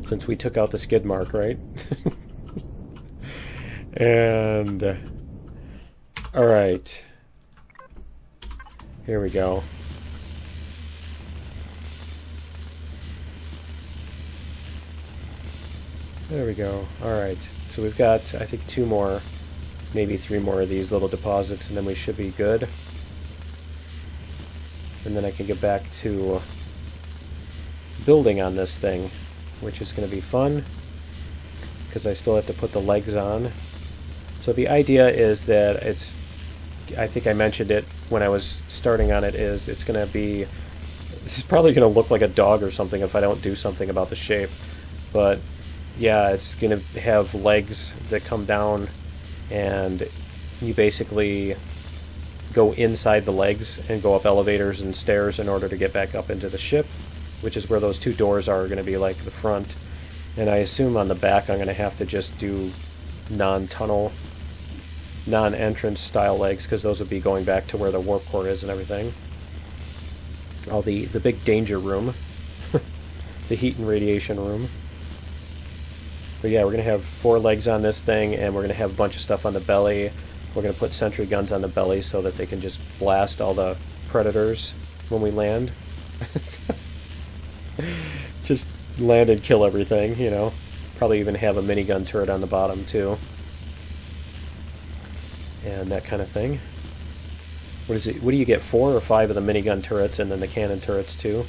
Since we took out the skid mark, right? And alright. Here we go. There we go. Alright. So we've got, I think, 2 more, maybe 3 more of these little deposits, and then we should be good. And then I can get back to building on this thing, which is going to be fun, because I still have to put the legs on. So the idea is that it's, I think I mentioned it when I was starting on it, is it's going to be, this is probably going to look like a dog or something if I don't do something about the shape. But yeah, it's going to have legs that come down, and you basically go inside the legs and go up elevators and stairs in order to get back up into the ship, which is where those 2 doors are going to be, like the front. And I assume on the back I'm going to have to just do non-tunnel, non-entrance style legs, because those would be going back to where the warp core is and everything. Oh, the big danger room. The heat and radiation room. But yeah, we're going to have 4 legs on this thing, and we're going to have a bunch of stuff on the belly. We're going to put sentry guns on the belly so that they can just blast all the predators when we land. Just land and kill everything, you know. Probably even have a minigun turret on the bottom, too. And that kind of thing. What is it? What do you get? 4 or 5 of the minigun turrets, and then the cannon turrets, too.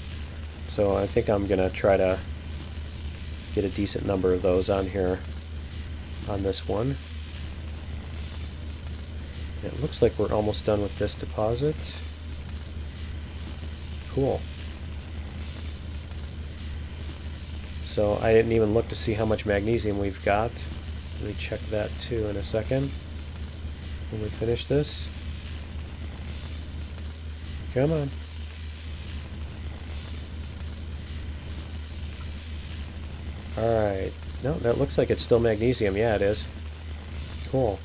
So I think I'm going to try to get a decent number of those on here on this one. It looks like we're almost done with this deposit. Cool. So I didn't even look to see how much magnesium we've got. Let me check that too in a second when we finish this. Come on. Alright. No, that looks like it's still magnesium. Yeah, it is. Cool.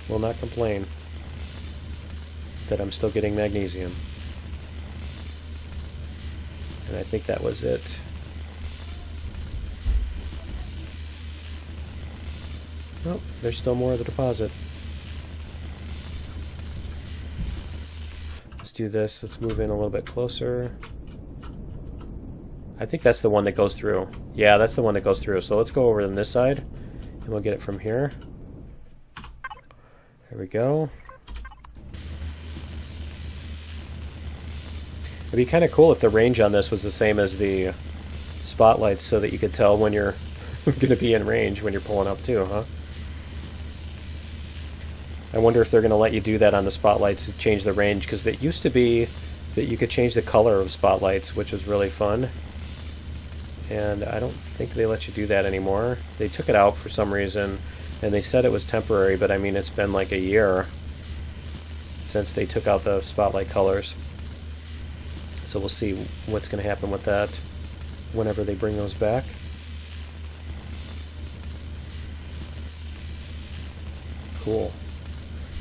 Will not complain that I'm still getting magnesium. And I think that was it. Oh, there's still more of the deposit. Let's do this. Let's move in a little bit closer. I think that's the one that goes through. Yeah, that's the one that goes through. So let's go over on this side, and we'll get it from here. There we go. It'd be kind of cool if the range on this was the same as the spotlights, so that you could tell when you're going to be in range when you're pulling up too, huh? I wonder if they're going to let you do that on the spotlights to change the range, because it used to be that you could change the color of spotlights, which was really fun. And I don't think they let you do that anymore. They took it out for some reason, and they said it was temporary, but I mean, it's been like a year since they took out the spotlight colors. So we'll see what's going to happen with that whenever they bring those back. Cool.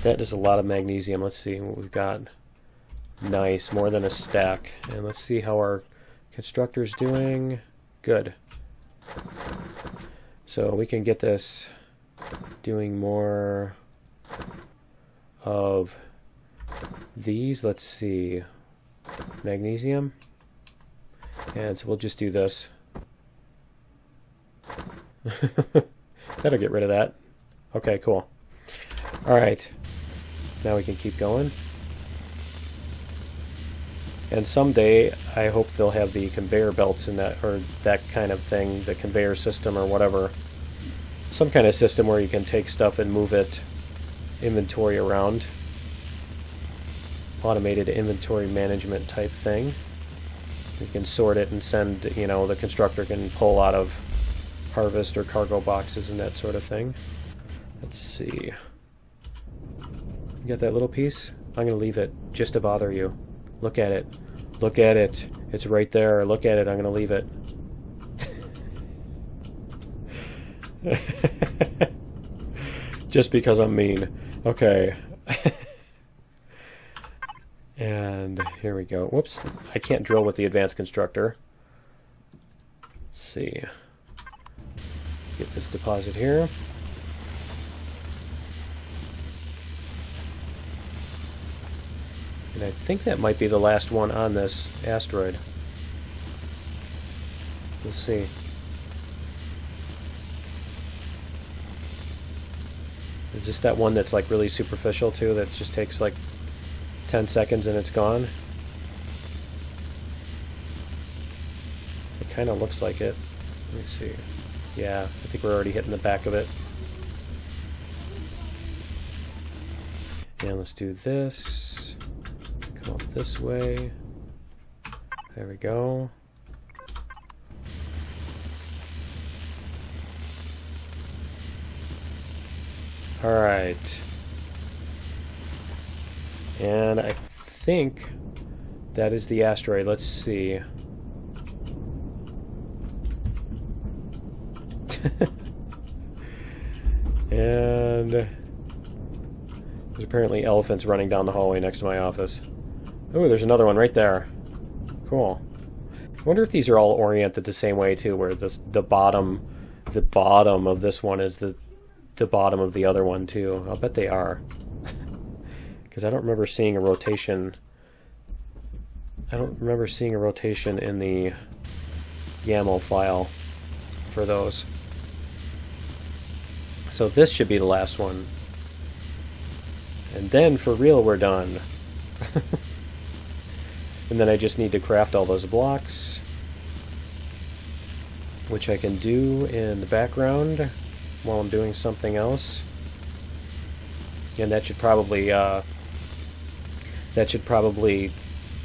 That is a lot of magnesium. Let's see what we've got. Nice, more than a stack. And let's see how our constructor's doing. Good. So we can get this doing more of these. Let's see. Magnesium. And so we'll just do this. That'll get rid of that. Okay, cool. Alright. Now we can keep going. And someday, I hope they'll have the conveyor belts in that, or that kind of thing, the conveyor system or whatever. Some kind of system where you can take stuff and move it, inventory around. Automated inventory management type thing. You can sort it and send, you know, the constructor can pull out of harvest or cargo boxes and that sort of thing. Let's see. You got that little piece? I'm going to leave it just to bother you. Look at it. Look at it. It's right there. Look at it. I'm going to leave it. Just because I'm mean. Okay. And here we go. Whoops. I can't drill with the advanced constructor. Let's see. Get this deposit here. And I think that might be the last one on this asteroid. We'll see. Is this that one that's like really superficial too, that just takes like 10 seconds and it's gone? It kind of looks like it. Let me see. Yeah, I think we're already hitting the back of it. And let's do this. Come up this way. There we go. Alright. And I think that is the asteroid. Let's see. And there's apparently elephants running down the hallway next to my office. Oh, there's another one right there. Cool. I wonder if these are all oriented the same way too, where the bottom of this one is the bottom of the other one too. I'll bet they are. Because I don't remember seeing a rotation. I don't remember seeing a rotation in the YAML file for those. So this should be the last one. And then for real we're done. And then I just need to craft all those blocks, which I can do in the background while I'm doing something else. And that should probably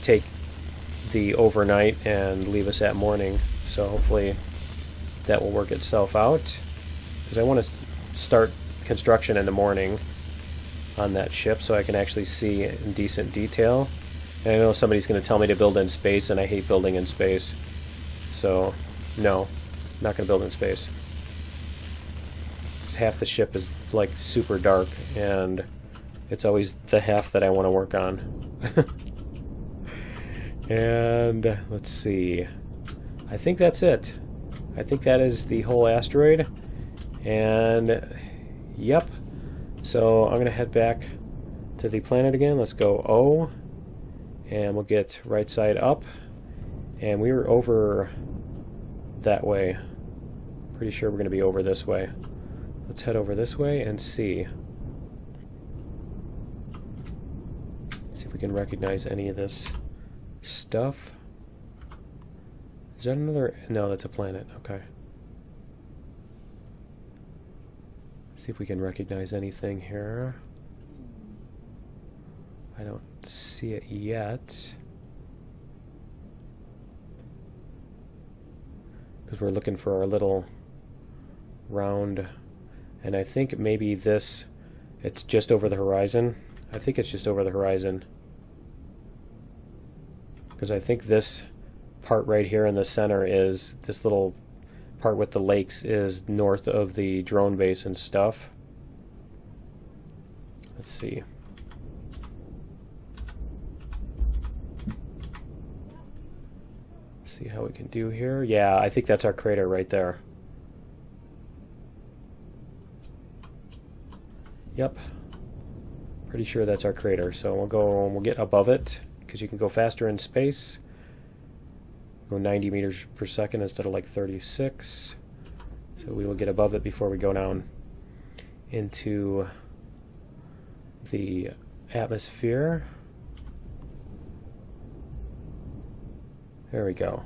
take the overnight and leave us at morning. So hopefully that will work itself out, because I want to start construction in the morning on that ship so I can actually see in decent detail. And I know somebody's going to tell me to build in space, and I hate building in space. So, no, not going to build in space. Half the ship is like super dark, and it's always the half that I want to work on. And let's see. I think that's it. I think that is the whole asteroid. And yep. So I'm going to head back to the planet again. Let's go O. And we'll get right side up. And we were over that way. Pretty sure we're going to be over this way. Let's head over this way and see. See if we can recognize any of this stuff. Is that another? No, that's a planet. Okay. See if we can recognize anything here. I don't see it yet. Because we're looking for our little round. And I think maybe this, it's just over the horizon. I think it's just over the horizon. because I think this part right here in the center is, this little part with the lakes is north of the drone base and stuff. Let's see. See how we can do here. Yeah, I think that's our crater right there. Yep. Pretty sure that's our crater. So we'll get above it, because you can go faster in space. Go 90 meters per second instead of like 36. So we will get above it before we go down into the atmosphere. There we go.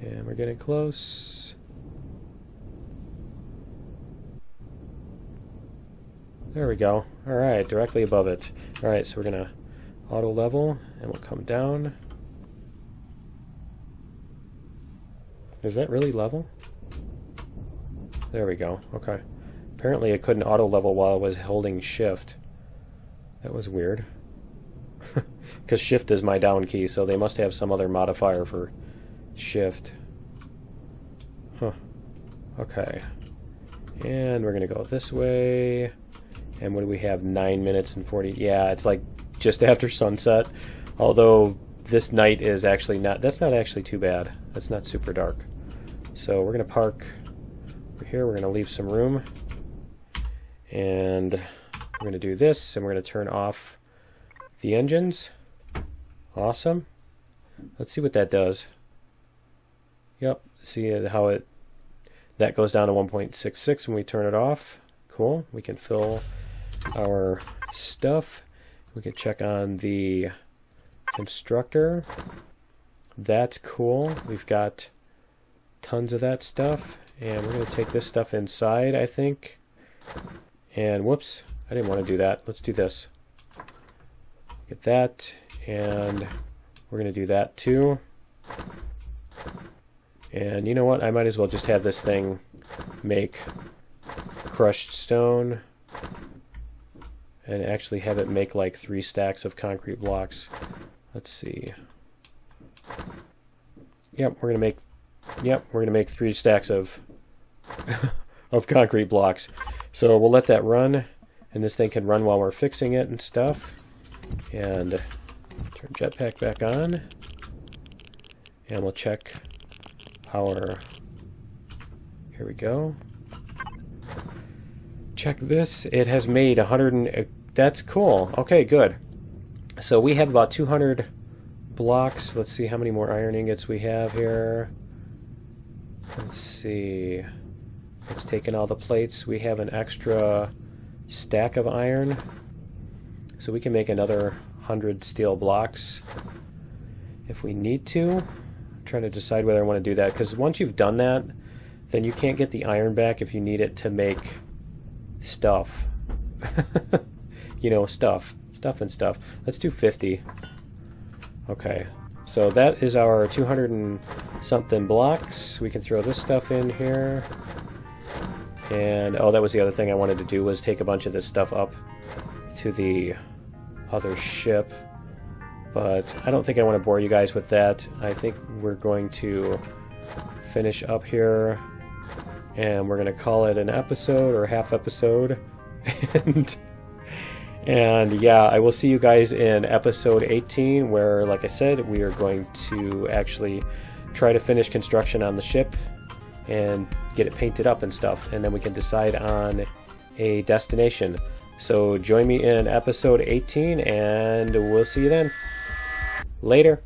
And we're getting close. There we go. Alright, directly above it. Alright, so we're going to auto level, and we'll come down. Is that really level? There we go. Okay. Apparently it couldn't auto level while I was holding shift. That was weird. Because shift is my down key, so they must have some other modifier for shift. Huh. Okay. And we're going to go this way. And what do we have? 9 minutes and 40. Yeah, it's like just after sunset. Although this night is actually not, that's not actually too bad. That's not super dark. So we're going to park over here. We're going to leave some room. And we're going to do this, and we're going to turn off the engines. Awesome. Let's see what that does. Yep, see how that goes down to 1.66 when we turn it off. Cool. We can fill our stuff. We can check on the constructor. That's cool. We've got tons of that stuff, and we're going to take this stuff inside, I think. And whoops, I didn't want to do that. Let's do this. Get that, and we're going to do that too. And you know what? I might as well just have this thing make crushed stone and actually have it make like 3 stacks of concrete blocks. Let's see. Yep, we're gonna make 3 stacks of of concrete blocks. So we'll let that run, and this thing can run while we're fixing it and stuff. And turn jetpack back on, and we'll check our, here we go. Check this. It has made 100 and that's cool. Okay, good. So we have about 200 blocks. Let's see how many more iron ingots we have here. Let's see. It's taken all the plates. We have an extra stack of iron, so we can make another 100 steel blocks if we need to. I'm trying to decide whether I want to do that, because once you've done that, then you can't get the iron back if you need it to make stuff. You know, stuff and stuff. Let's do 50. Okay, so that is our 200 and something blocks. We can throw this stuff in here. And oh, that was the other thing I wanted to do, was take a bunch of this stuff up to the other ship. But I don't think I want to bore you guys with that. I think we're going to finish up here, and we're going to call it an episode or a half episode. And yeah, I will see you guys in episode 18, where, like I said, we are going to actually try to finish construction on the ship and get it painted up and stuff, and then we can decide on a destination. So join me in episode 18, and we'll see you then. Later.